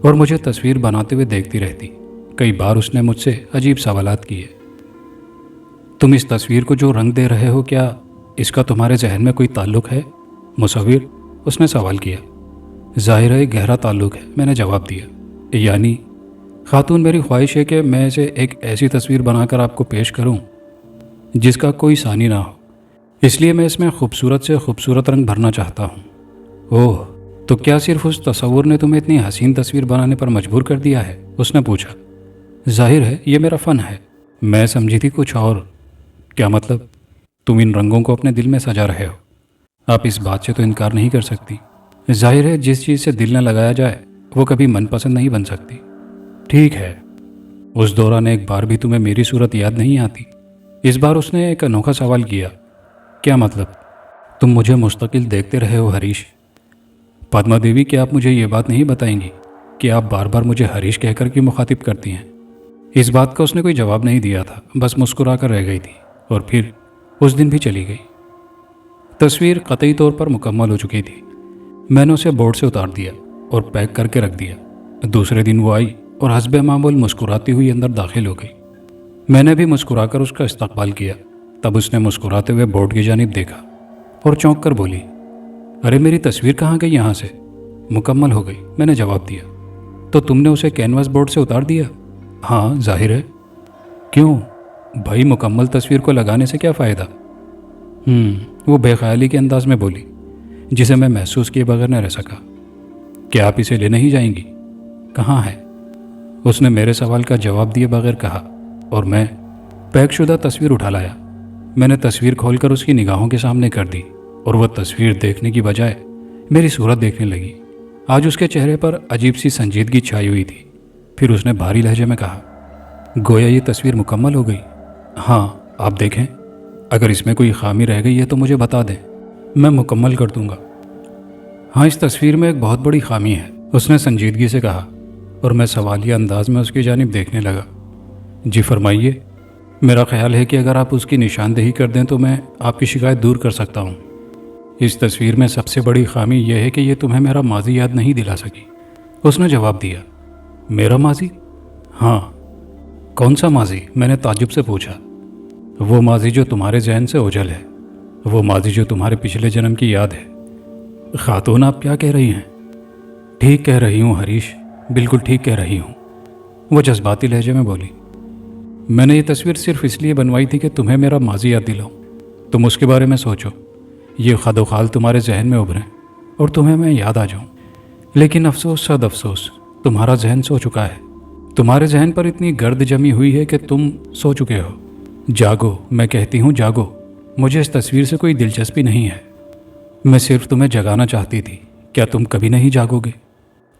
اور مجھے تصویر بناتے ہوئے دیکھتی رہتی۔ کئی بار اس نے مجھ سے عجیب سوالات کیے۔ تم اس تصویر کو جو رنگ دے رہے ہو، کیا اس کا تمہارے ذہن میں کوئی تعلق ہے مصور؟ اس نے سوال کیا۔ ظاہر ہے گہرا تعلق ہے، میں نے جواب دیا۔ یعنی خاتون، میری خواہش ہے کہ میں اسے ایک ایسی تصویر بنا کر آپ کو پیش کروں جس کا کوئی ثانی نہ ہو، اس لیے میں اس میں خوبصورت سے خوبصورت رنگ بھرنا چاہتا ہوں۔ اوہ، تو کیا صرف اس تصور نے تمہیں اتنی حسین تصویر بنانے پر مجبور کر دیا ہے؟ اس نے پوچھا۔ ظاہر ہے یہ میرا فن ہے۔ میں سمجھی تھی کچھ اور۔ کیا مطلب؟ تم ان رنگوں کو اپنے دل میں سجا رہے ہو؟ آپ اس بات سے تو انکار نہیں کر سکتی۔ ظاہر ہے جس چیز سے دل نہ لگایا جائے وہ کبھی من پسند نہیں بن سکتی۔ ٹھیک ہے، اس دوران ایک بار بھی تمہیں میری صورت یاد نہیں آتی؟ اس بار اس نے ایک انوکھا سوال کیا۔ کیا مطلب؟ تم مجھے مستقل دیکھتے رہے ہو ہریش۔ پدما دیوی، کیا آپ مجھے یہ بات نہیں بتائیں گی کہ آپ بار بار مجھے ہریش کہہ کر کیوں مخاطب کرتی ہیں؟ اس بات کا اس نے کوئی جواب نہیں دیا تھا، بس مسکرا کر رہ گئی تھی اور پھر اس دن بھی چلی گئی۔ تصویر قطعی طور پر مکمل ہو چکی تھی۔ میں نے اسے بورڈ سے اتار دیا اور پیک کر کے رکھ دیا۔ دوسرے دن وہ آئی اور حسب معمول مسکراتی ہوئی اندر داخل ہو گئی۔ میں نے بھی مسکرا کر اس کا استقبال کیا۔ تب اس نے مسکراتے ہوئے بورڈ کی جانب دیکھا اور چونک کر بولی، ارے میری تصویر کہاں گئی یہاں سے؟ مکمل ہو گئی، میں نے جواب دیا۔ تو تم نے اسے کینوس بورڈ سے اتار دیا؟ ہاں، ظاہر ہے۔ کیوں بھائی، مکمل تصویر کو لگانے سے کیا فائدہ؟ وہ بے خیالی کے انداز میں بولی، جسے میں محسوس کیے بغیر نہ رہ سکا۔ کیا آپ اسے لے نہیں جائیں گی؟ کہاں ہے؟ اس نے میرے سوال کا جواب دیے بغیر کہا اور میں پیک شدہ تصویر اٹھا لایا۔ میں نے تصویر کھول کر اس کی نگاہوں کے سامنے کر دی اور وہ تصویر دیکھنے کی بجائے میری صورت دیکھنے لگی۔ آج اس کے چہرے پر عجیب سی سنجیدگی چھائی ہوئی تھی۔ پھر اس نے بھاری لہجے میں کہا، گویا یہ تصویر مکمل ہو گئی؟ ہاں، آپ دیکھیں، اگر اس میں کوئی خامی رہ گئی ہے تو مجھے بتا دیں، میں مکمل کر دوں گا۔ ہاں، اس تصویر میں ایک بہت بڑی خامی ہے، اس نے سنجیدگی سے کہا اور میں سوالیہ انداز میں اس کی جانب دیکھنے لگا۔ جی فرمائیے۔ میرا خیال ہے کہ اگر آپ اس کی نشاندہی کر دیں تو میں آپ کی شکایت دور کر سکتا ہوں۔ اس تصویر میں سب سے بڑی خامی یہ ہے کہ یہ تمہیں میرا ماضی یاد نہیں دلا سکی۔ اس نے جواب دیا۔ میرا ماضی؟ ہاں۔ کون سا ماضی؟ میں نے تعجب سے پوچھا۔ وہ ماضی جو تمہارے ذہن سے اوجھل ہے، وہ ماضی جو تمہارے پچھلے جنم کی یاد ہے۔ خاتون، آپ کیا کہہ رہی ہیں؟ ٹھیک کہہ رہی ہوں ہریش، بالکل ٹھیک کہہ رہی ہوں، وہ جذباتی لہجے میں بولی۔ میں نے یہ تصویر صرف اس لیے بنوائی تھی کہ تمہیں میرا ماضی یاد دلاؤں، تم اس کے بارے میں سوچو، یہ خد و خال تمہارے ذہن میں ابھریں اور تمہیں میں یاد آ جاؤں۔ لیکن افسوس صد افسوس، تمہارا ذہن سو چکا ہے۔ تمہارے ذہن پر اتنی گرد جمی ہوئی ہے کہ تم سو چکے ہو۔ جاگو، میں کہتی ہوں جاگو، مجھے اس تصویر سے کوئی دلچسپی نہیں ہے۔ میں صرف تمہیں جگانا چاہتی تھی۔ کیا تم کبھی نہیں جاگو گے؟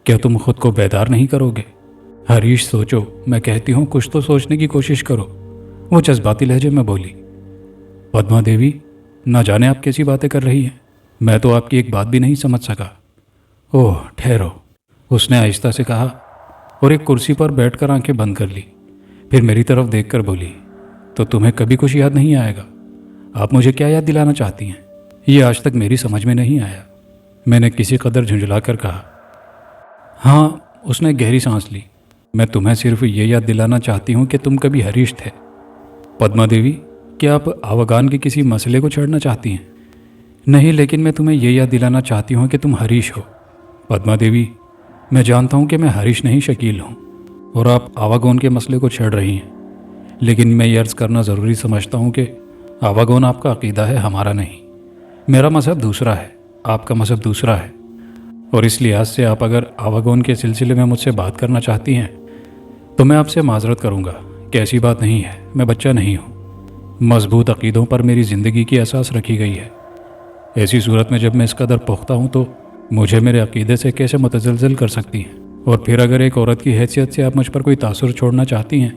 کیا تم خود کو بیدار نہیں کرو گے؟ ہریش، سوچو، میں کہتی ہوں کچھ تو سوچنے کی کوشش کرو، وہ جذباتی لہجے میں بولی۔ پدما دیوی، نہ جانے آپ کیسی باتیں کر رہی ہیں، میں تو آپ کی ایک بات بھی نہیں سمجھ سکا۔ اوہ ٹھہرو، اس نے آہستہ سے کہا اور ایک کرسی پر بیٹھ کر آنکھیں بند کر لی۔ پھر میری طرف دیکھ کر بولی، تو تمہیں کبھی کچھ یاد نہیں آئے گا؟ آپ مجھے کیا یاد دلانا چاہتی ہیں؟ یہ آج تک میری سمجھ میں نہیں آیا، میں نے کسی قدر جھنجھلا کر کہا۔ ہاں، اس نے گہری سانس لی، میں تمہیں صرف یہ یاد دلانا چاہتی ہوں کہ تم کبھی ہریش تھے۔ پدما دیوی، کیا آپ آوگان کے کسی مسئلے کو چھیڑنا چاہتی ہیں؟ نہیں، لیکن میں تمہیں یہ یاد دلانا چاہتی ہوں کہ تم ہریش ہو۔ پدما دیوی، میں جانتا ہوں کہ میں ہریش نہیں، شکیل ہوں، اور آپ آواگون کے مسئلے کو چھیڑ رہی ہیں، لیکن میں یہ عرض کرنا ضروری سمجھتا ہوں کہ آواگون آپ کا عقیدہ ہے، ہمارا نہیں۔ میرا مذہب دوسرا ہے، آپ کا مذہب دوسرا ہے، اور اس لحاظ سے آپ اگر آواگون کے سلسلے میں مجھ سے بات کرنا چاہتی ہیں تو میں آپ سے معذرت کروں گا کہ ایسی بات نہیں ہے، میں بچہ نہیں ہوں۔ مضبوط عقیدوں پر میری زندگی کی اساس رکھی گئی ہے۔ ایسی صورت میں جب میں اس قدر پختہ ہوں تو مجھے میرے عقیدے سے کیسے متزلزل کر سکتی ہیں؟ اور پھر اگر ایک عورت کی حیثیت سے آپ مجھ پر کوئی تاثر چھوڑنا چاہتی ہیں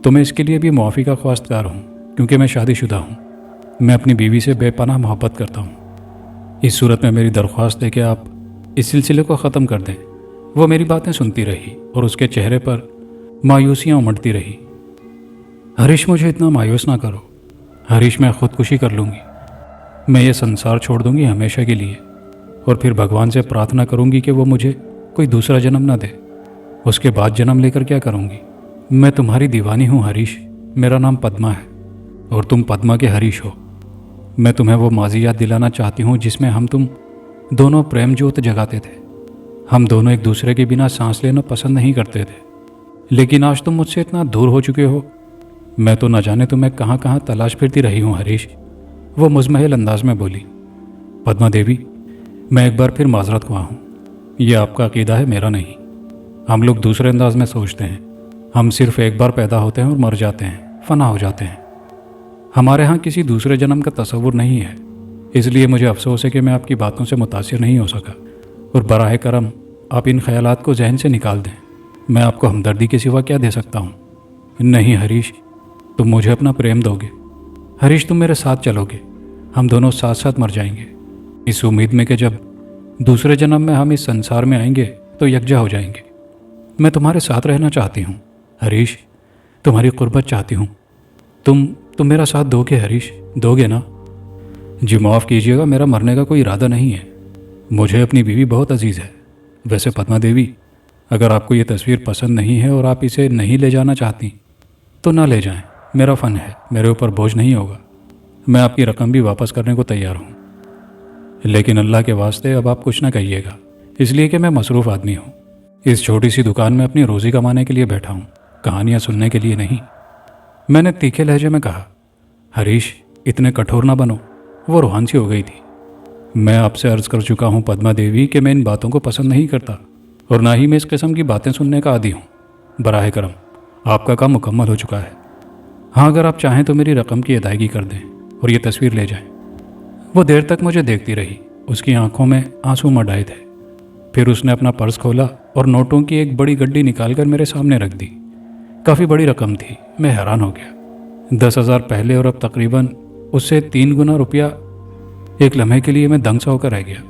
تو میں اس کے لیے بھی معافی کا خواستگار ہوں، کیونکہ میں شادی شدہ ہوں، میں اپنی بیوی سے بے پناہ محبت کرتا ہوں۔ اس صورت میں میری درخواست ہے کہ آپ اس سلسلے کو ختم کر دیں۔ وہ میری باتیں سنتی رہی اور اس کے چہرے پر مایوسیاں امڑتی رہی۔ ہریش، مجھے اتنا مایوس نہ کرو۔ ہریش، میں خودکشی کر لوں گی، میں یہ سنسار چھوڑ دوں گی ہمیشہ کے لیے، اور پھر بھگوان سے پرارتھنا کروں گی کہ وہ مجھے کوئی دوسرا جنم نہ دے۔ اس کے بعد جنم لے کر کیا کروں گی؟ میں تمہاری دیوانی ہوں ہریش، میرا نام پدما ہے اور تم پدما کے ہریش ہو۔ میں تمہیں وہ ماضی یاد دلانا چاہتی ہوں جس میں ہم تم دونوں پریم جوت جگاتے تھے۔ ہم دونوں ایک دوسرے کے بنا سانس لینا پسند نہیں کرتے تھے، لیکن آج تم مجھ سے اتنا دور ہو چکے ہو، मैं तो न जाने तुम्हें कहाँ कहाँ तलाश फिरती रही हूँ हरीश, वो मुज़महिल अंदाज में बोली। पद्मा देवी, मैं एक बार फिर माजरत ख्वाह हूँ। ये आपका अकीदा है, मेरा नहीं। हम लोग दूसरे अंदाज में सोचते हैं। हम सिर्फ एक बार पैदा होते हैं और मर जाते हैं, फना हो जाते हैं। हमारे यहाँ किसी दूसरे जन्म का तस्वुर नहीं है। इसलिए मुझे अफसोस है कि मैं आपकी बातों से मुतासिर नहीं हो सका, और बराह करम आप इन ख्यालात को जहन से निकाल दें। मैं आपको हमदर्दी के सिवा क्या दे सकता हूँ? नहीं हरीश, तुम मुझे अपना प्रेम दोगे। हरीश, तुम मेरे साथ चलोगे। हम दोनों साथ साथ मर जाएंगे, इस उम्मीद में कि जब दूसरे जन्म में हम इस संसार में आएंगे तो यकजा हो जाएंगे। मैं तुम्हारे साथ रहना चाहती हूँ हरीश, तुम्हारी कुर्बत चाहती हूँ। तुम मेरा साथ दोगे हरीश, दोगे ना? जी माफ़ कीजिएगा, मेरा मरने का कोई इरादा नहीं है। मुझे अपनी बीवी बहुत अजीज़ है। वैसे पद्मा देवी, अगर आपको ये तस्वीर पसंद नहीं है और आप इसे नहीं ले जाना चाहती तो ना ले जाएं। मेरा फ़न है, मेरे ऊपर बोझ नहीं होगा। मैं आपकी रकम भी वापस करने को तैयार हूँ। लेकिन अल्लाह के वास्ते अब आप कुछ ना कहिएगा, इसलिए कि मैं मसरूफ़ आदमी हूँ। इस छोटी सी दुकान में अपनी रोज़ी कमाने के लिए बैठा हूँ, कहानियाँ सुनने के लिए नहीं। मैंने तीखे लहजे में कहा। हरीश, इतने कठोर ना बनो। वो रूहान सी हो गई थी। मैं आपसे अर्ज़ कर चुका हूँ पद्मा देवी कि मैं इन बातों को पसंद नहीं करता, और ना ही मैं इस किस्म की बातें सुनने का आदी हूँ। बराह करम, आपका काम मुकम्मल हो चुका है। हाँ, अगर आप चाहें तो मेरी रकम की अदायगी कर दें और ये तस्वीर ले जाएं। वो देर तक मुझे देखती रही, उसकी आंखों में आंसू मढ़ाए थे। फिर उसने अपना पर्स खोला और नोटों की एक बड़ी गड्डी निकालकर मेरे सामने रख दी। काफ़ी बड़ी रकम थी। मैं हैरान हो गया। 10,000 पहले और अब तकरीबन उससे 3 गुना रुपया। एक लम्हे के लिए मैं दंग सा होकर रह गया।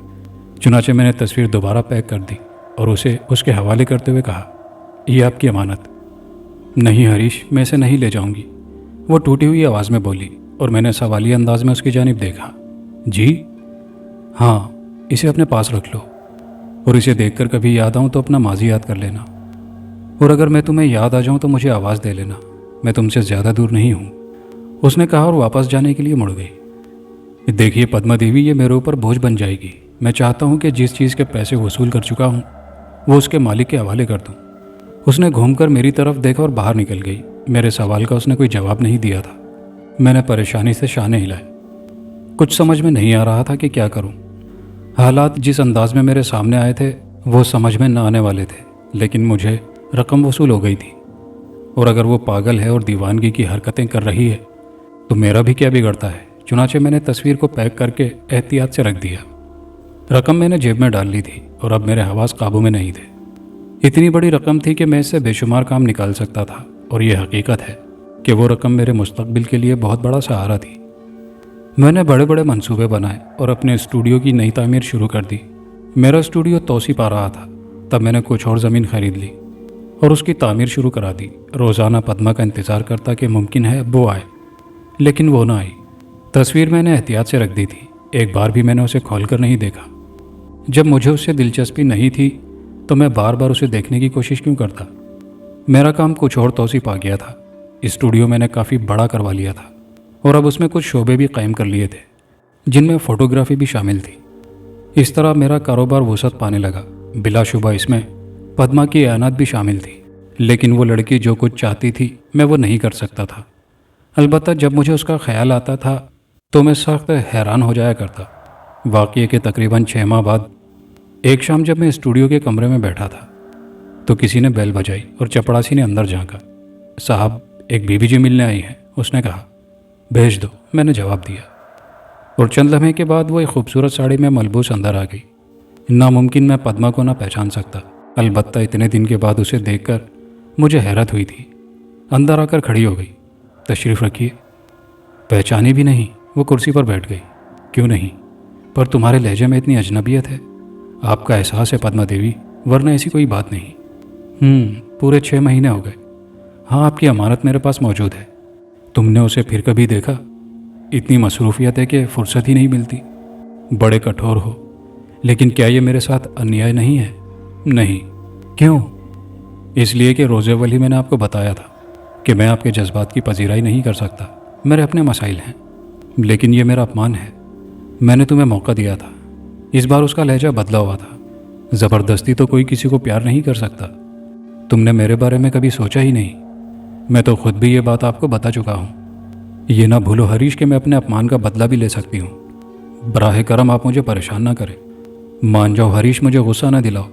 चुनाचे मैंने तस्वीर दोबारा पैक कर दी और उसे उसके हवाले करते हुए कहा, यह आपकी अमानत। नहीं हरीश, मैं इसे नहीं ले जाऊंगी, वो टूटी हुई आवाज़ में बोली, और मैंने सवालिया अंदाज में उसकी जानिब देखा। जी हाँ, इसे अपने पास रख लो, और इसे देखकर कभी याद आऊँ तो अपना माजी याद कर लेना, और अगर मैं तुम्हें याद आ जाऊँ तो मुझे आवाज़ दे लेना। मैं तुमसे ज़्यादा दूर नहीं हूँ, उसने कहा और वापस जाने के लिए मुड़ गई। देखिए पद्मा देवी, ये मेरे ऊपर बोझ बन जाएगी। मैं चाहता हूँ कि जिस चीज़ के पैसे वसूल कर चुका हूँ वो उसके मालिक के हवाले कर दूँ। उसने घूमकर मेरी तरफ देखा और बाहर निकल गई। मेरे सवाल का उसने कोई जवाब नहीं दिया था। मैंने परेशानी से शाने हिलाए। कुछ समझ में नहीं आ रहा था कि क्या करूं। हालात जिस अंदाज में मेरे सामने आए थे वो समझ में न आने वाले थे, लेकिन मुझे रकम वसूल हो गई थी, और अगर वो पागल है और दीवानगी की हरकतें कर रही है तो मेरा भी क्या बिगड़ता है। चुनाचे मैंने तस्वीर को पैक करके एहतियात से रख दिया। रकम मैंने जेब में डाल ली थी और अब मेरे हवास काबू में नहीं थे। इतनी बड़ी रकम थी कि मैं इससे बेशुमार काम निकाल सकता था, और ये हकीकत है कि वो रकम मेरे मुस्तकबिल के लिए बहुत बड़ा सहारा थी। मैंने बड़े बड़े मंसूबे बनाए और अपने स्टूडियो की नई तामीर शुरू कर दी। मेरा स्टूडियो तोसी पा रहा था, तब मैंने कुछ और ज़मीन खरीद ली और उसकी तामीर शुरू करा दी। रोज़ाना पद्मा का इंतज़ार करता कि मुमकिन है वो आए, लेकिन वो ना आई। तस्वीर मैंने एहतियात से रख दी थी, एक बार भी मैंने उसे खोल कर नहीं देखा। जब मुझे उससे दिलचस्पी नहीं थी तो मैं बार बार उसे देखने की कोशिश क्यों करता। मेरा काम कुछ और तोसी पा गया था। स्टूडियो मैंने काफ़ी बड़ा करवा लिया था और अब उसमें कुछ शोबे भी कायम कर लिए थे, जिनमें फ़ोटोग्राफी भी शामिल थी। इस तरह मेरा कारोबार वसअत पाने लगा। बिलाशुबा इसमें पद्मा की एनात भी शामिल थी, लेकिन वो लड़की जो कुछ चाहती थी मैं वो नहीं कर सकता था। अलबत्ता जब मुझे उसका ख्याल आता था तो मैं सख्त हैरान हो जाया करता। वाक़ये के तकरीबन 6 माह बाद एक शाम जब मैं स्टूडियो के कमरे में बैठा था तो किसी ने बेल बजाई और चपड़ासी ने अंदर झांका। साहब, एक बीबी जी मिलने आई है, उसने कहा। भेज दो, मैंने जवाब दिया, और चंद लम्हे के बाद वो एक खूबसूरत साड़ी में मलबूस अंदर आ गई। नामुमकिन मैं पद्मा को ना पहचान सकता, अलबत्ता इतने दिन के बाद उसे देखकर मुझे हैरत हुई थी। अंदर आकर खड़ी हो गई। तशरीफ़ रखिए। पहचानी भी नहीं, वो कुर्सी पर बैठ गई। क्यों नहीं, पर तुम्हारे लहजे में इतनी अजनबियत है। आपका एहसास है पद्मा देवी, वरना ऐसी कोई बात नहीं। पूरे 6 महीने हो गए। हाँ, आपकी अमानत मेरे पास मौजूद है। तुमने उसे फिर कभी देखा? इतनी मसरूफियत है कि फुर्सत ही नहीं मिलती। बड़े कठोर हो, लेकिन क्या ये मेरे साथ अन्याय नहीं है? नहीं। क्यों? इसलिए कि रोज़े वली मैंने आपको बताया था कि मैं आपके जज्बात की पजीराई नहीं कर सकता। मेरे अपने मसाइल हैं, लेकिन ये मेरा अपमान है। मैंने तुम्हें मौका दिया था। इस बार उसका लहजा बदला हुआ था। ज़बरदस्ती तो कोई किसी को प्यार नहीं कर सकता। तुमने मेरे बारे में कभी सोचा ही नहीं। میں تو خود بھی یہ بات آپ کو بتا چکا ہوں۔ یہ نہ بھولو حریش کہ میں اپنے اپمان کا بدلہ بھی لے سکتی ہوں۔ براہ کرم آپ مجھے پریشان نہ کریں۔ مان جاؤ حریش، مجھے غصہ نہ دلاؤ۔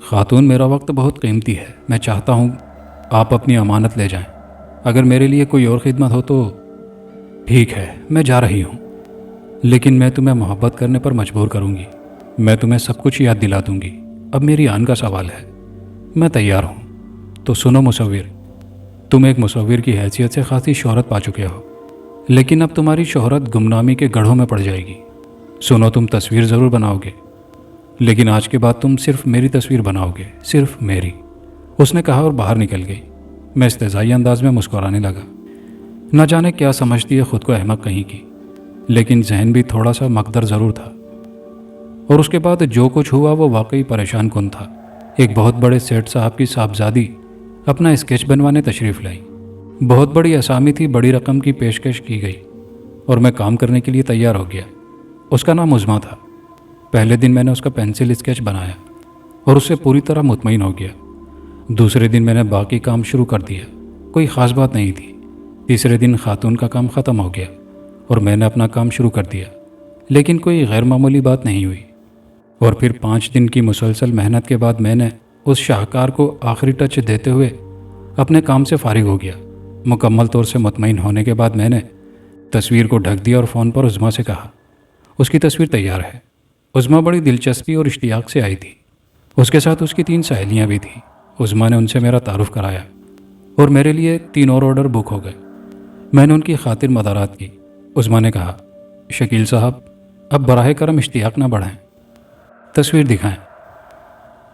خاتون، میرا وقت بہت قیمتی ہے، میں چاہتا ہوں آپ اپنی امانت لے جائیں۔ اگر میرے لیے کوئی اور خدمت ہو تو ٹھیک ہے، میں جا رہی ہوں، لیکن میں تمہیں محبت کرنے پر مجبور کروں گی۔ میں تمہیں سب کچھ یاد دلا دوں گی۔ اب میری آن کا سوال ہے۔ میں تیار ہوں۔ تو سنو مصور، تم ایک مصور کی حیثیت سے خاصی شہرت پا چکے ہو، لیکن اب تمہاری شہرت گمنامی کے گڑھوں میں پڑ جائے گی۔ سنو، تم تصویر ضرور بناؤ گے، لیکن آج کے بعد تم صرف میری تصویر بناؤ گے، صرف میری۔ اس نے کہا اور باہر نکل گئی۔ میں استہزائی انداز میں مسکرانے لگا۔ نہ جانے کیا سمجھتی ہے خود کو احمق کہیں کی، لیکن ذہن بھی تھوڑا سا مقدر ضرور تھا۔ اور اس کے بعد جو کچھ ہوا وہ واقعی پریشان کن تھا۔ ایک بہت بڑے سیٹ صاحب کی صاحبزادی اپنا اسکیچ بنوانے تشریف لائی۔ بہت بڑی اسامی تھی، بڑی رقم کی پیشکش کی گئی اور میں کام کرنے کے لیے تیار ہو گیا۔ اس کا نام عظمیٰ تھا۔ پہلے دن میں نے اس کا پینسل اسکیچ بنایا اور اس سے پوری طرح مطمئن ہو گیا۔ دوسرے دن میں نے باقی کام شروع کر دیا، کوئی خاص بات نہیں تھی۔ تیسرے دن خاتون کا کام ختم ہو گیا اور میں نے اپنا کام شروع کر دیا، لیکن کوئی غیر معمولی بات نہیں ہوئی۔ اور پھر 5 دن کی مسلسل محنت کے بعد میں نے اس شاہکار کو آخری ٹچ دیتے ہوئے اپنے کام سے فارغ ہو گیا۔ مکمل طور سے مطمئن ہونے کے بعد میں نے تصویر کو ڈھک دیا اور فون پر عظمیٰ سے کہا اس کی تصویر تیار ہے۔ عظمیٰ بڑی دلچسپی اور اشتیاق سے آئی تھی۔ اس کے ساتھ اس کی 3 سہیلیاں بھی تھیں۔ عظمیٰ نے ان سے میرا تعارف کرایا اور میرے لیے 3 اور آرڈر بک ہو گئے۔ میں نے ان کی خاطر مدارات کی۔ عظمیٰ نے کہا شکیل صاحب، اب براہ کرم اشتیاق نہ بڑھائیں، تصویر دکھائیں۔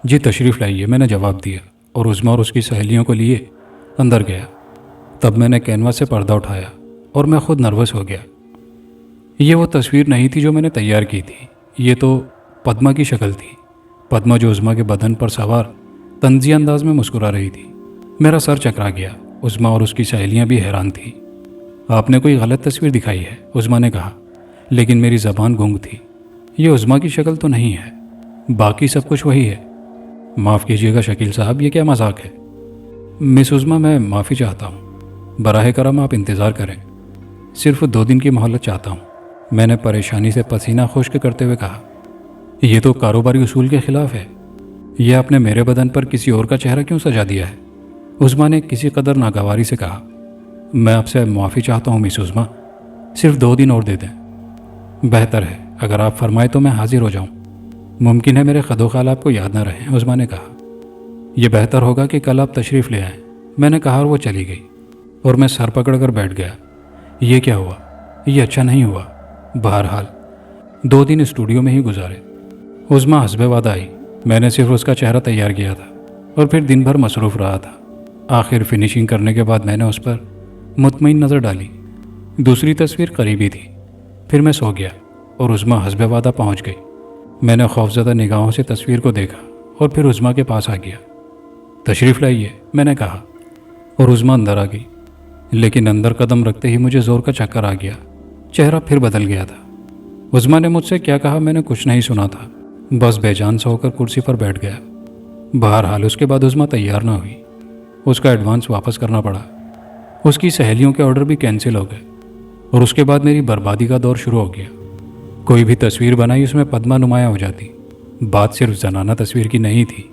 جی تشریف لائیے، میں نے جواب دیا اور عظمیٰ اور اس کی سہیلیوں کو لیے اندر گیا۔ تب میں نے کینوس سے پردہ اٹھایا اور میں خود نروس ہو گیا۔ یہ وہ تصویر نہیں تھی جو میں نے تیار کی تھی، یہ تو پدما کی شکل تھی۔ پدما جو عظمیٰ کے بدن پر سوار طنزی انداز میں مسکرا رہی تھی۔ میرا سر چکرا گیا۔ عظمیٰ اور اس کی سہیلیاں بھی حیران تھیں۔ آپ نے کوئی غلط تصویر دکھائی ہے، عظمیٰ نے کہا، لیکن میری زبان گونگ تھی۔ یہ عظمیٰ کی شکل تو نہیں ہے، باقی سب کچھ وہی ہے۔ معاف کیجیے گا شکیل صاحب، یہ کیا مذاق ہے؟ مس عظمیٰ، میں معافی چاہتا ہوں، براہ کرم آپ انتظار کریں، صرف 2 دن کی مہلت چاہتا ہوں۔ میں نے پریشانی سے پسینہ خشک کرتے ہوئے کہا یہ تو کاروباری اصول کے خلاف ہے۔ یہ آپ نے میرے بدن پر کسی اور کا چہرہ کیوں سجا دیا ہے؟ عظمیٰ نے کسی قدر ناگواری سے کہا میں آپ سے معافی چاہتا ہوں مس عظمیٰ، صرف 2 دن اور دے دیں۔ بہتر ہے، اگر آپ فرمائیں تو میں حاضر ہو جاؤں۔ ممکن ہے میرے خد و خال آپ کو یاد نہ رہیں، عظمیٰ نے کہا۔ یہ بہتر ہوگا کہ کل آپ تشریف لے آئیں، میں نے کہا اور وہ چلی گئی اور میں سر پکڑ کر بیٹھ گیا۔ یہ کیا ہوا؟ یہ اچھا نہیں ہوا۔ بہرحال 2 دن اسٹوڈیو میں ہی گزارے۔ عظمیٰ حسب وعدہ آئی۔ میں نے صرف اس کا چہرہ تیار کیا تھا اور پھر دن بھر مصروف رہا تھا۔ آخر فنیشنگ کرنے کے بعد میں نے اس پر مطمئن نظر ڈالی۔ دوسری تصویر قریبی تھی۔ پھر میں سو گیا اور عظمیٰ حسب وعدہ پہنچ گئی۔ میں نے خوفزدہ نگاہوں سے تصویر کو دیکھا اور پھر عظمیٰ کے پاس آ گیا۔ تشریف لائیے، میں نے کہا، اور عظمیٰ اندر آ گئی، لیکن اندر قدم رکھتے ہی مجھے زور کا چکر آ گیا۔ چہرہ پھر بدل گیا تھا۔ عظمیٰ نے مجھ سے کیا کہا میں نے کچھ نہیں سنا تھا، بس بے جان سا ہو کر کرسی پر بیٹھ گیا۔ بہرحال اس کے بعد عظمیٰ تیار نہ ہوئی۔ اس کا ایڈوانس واپس کرنا پڑا۔ اس کی سہیلیوں کے آرڈر بھی کینسل ہو گئے اور اس کے بعد میری بربادی کا دور شروع ہو گیا۔ کوئی بھی تصویر بنائی اس میں پدما نمایاں ہو جاتی۔ بات صرف زنانہ تصویر کی نہیں تھی،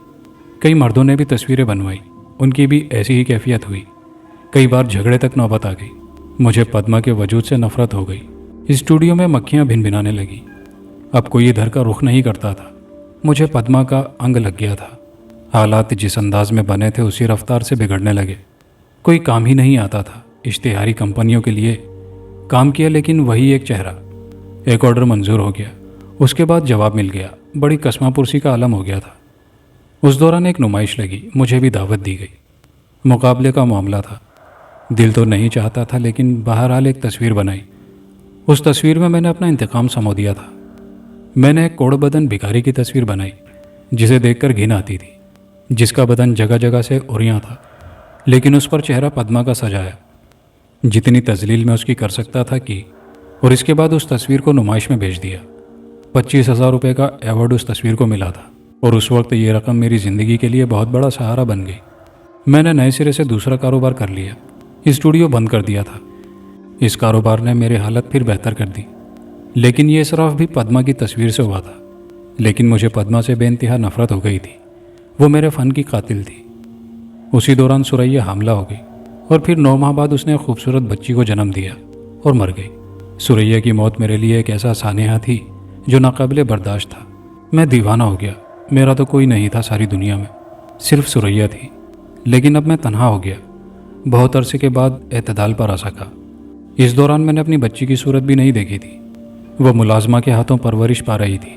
کئی مردوں نے بھی تصویریں بنوائی، ان کی بھی ایسی ہی کیفیت ہوئی۔ کئی بار جھگڑے تک نوبت آ گئی۔ مجھے پدما کے وجود سے نفرت ہو گئی۔ اسٹوڈیو میں مکھیاں بھن بھنانے لگیں۔ اب کوئی ادھر کا رخ نہیں کرتا تھا۔ مجھے پدما کا انگ لگ گیا تھا۔ حالات جس انداز میں بنے تھے اسی رفتار سے بگڑنے لگے۔ کوئی کام ہی نہیں آتا تھا۔ اشتہاری کمپنیوں کے لیے کام کیا لیکن وہی ایک چہرہ۔ ایک آرڈر منظور ہو گیا، اس کے بعد جواب مل گیا، بڑی کسمہ پرسی کا عالم ہو گیا تھا۔ اس دوران ایک نمائش لگی، مجھے بھی دعوت دی گئی۔ مقابلے کا معاملہ تھا۔ دل تو نہیں چاہتا تھا لیکن بہرحال ایک تصویر بنائی۔ اس تصویر میں نے اپنا انتقام سمو دیا تھا۔ میں نے ایک کوڑ بدن بھکاری کی تصویر بنائی جسے دیکھ کر گھن آتی تھی، جس کا بدن جگہ جگہ سے اوریاں تھا، لیکن اس پر چہرہ پدما کا سجایا۔ جتنی تذلیل میں اس کی کر سکتا تھا کی، اور اس کے بعد اس تصویر کو نمائش میں بھیج دیا۔ 25,000 روپے کا ایوارڈ اس تصویر کو ملا تھا اور اس وقت یہ رقم میری زندگی کے لیے بہت بڑا سہارا بن گئی۔ मैंने नए सिरे से दूसरा कारोबार कर लिया, स्टूडियो बंद कर दिया था। इस कारोबार ने मेरी हालत फिर बेहतर कर दी, लेकिन ये इसराफ भी पद्मा की तस्वीर से हुआ था। लेकिन मुझे पद्मा से बेइंतहा नफरत हो गई थी। वो मेरे फ़न की कातिल थी। उसी दौरान सुरैया हामला हो गई और फिर 9 माह बाद उसने एक खूबसूरत बच्ची को जन्म दिया और मर गई। सुरैया की मौत मेरे लिए एक ऐसा सानेहा थी जो नाकाबिले बर्दाश्त था। मैं दीवाना हो गया। मेरा तो कोई नहीं था सारी दुनिया में, सिर्फ सुरैया थी। लेकिन अब मैं तन्हा हो गया। बहुत अरसे के बाद एतदाल पर आ सका। इस दौरान मैंने अपनी बच्ची की सूरत भी नहीं देखी थी। वह मुलाजमा के हाथों परवरिश पा रही थी।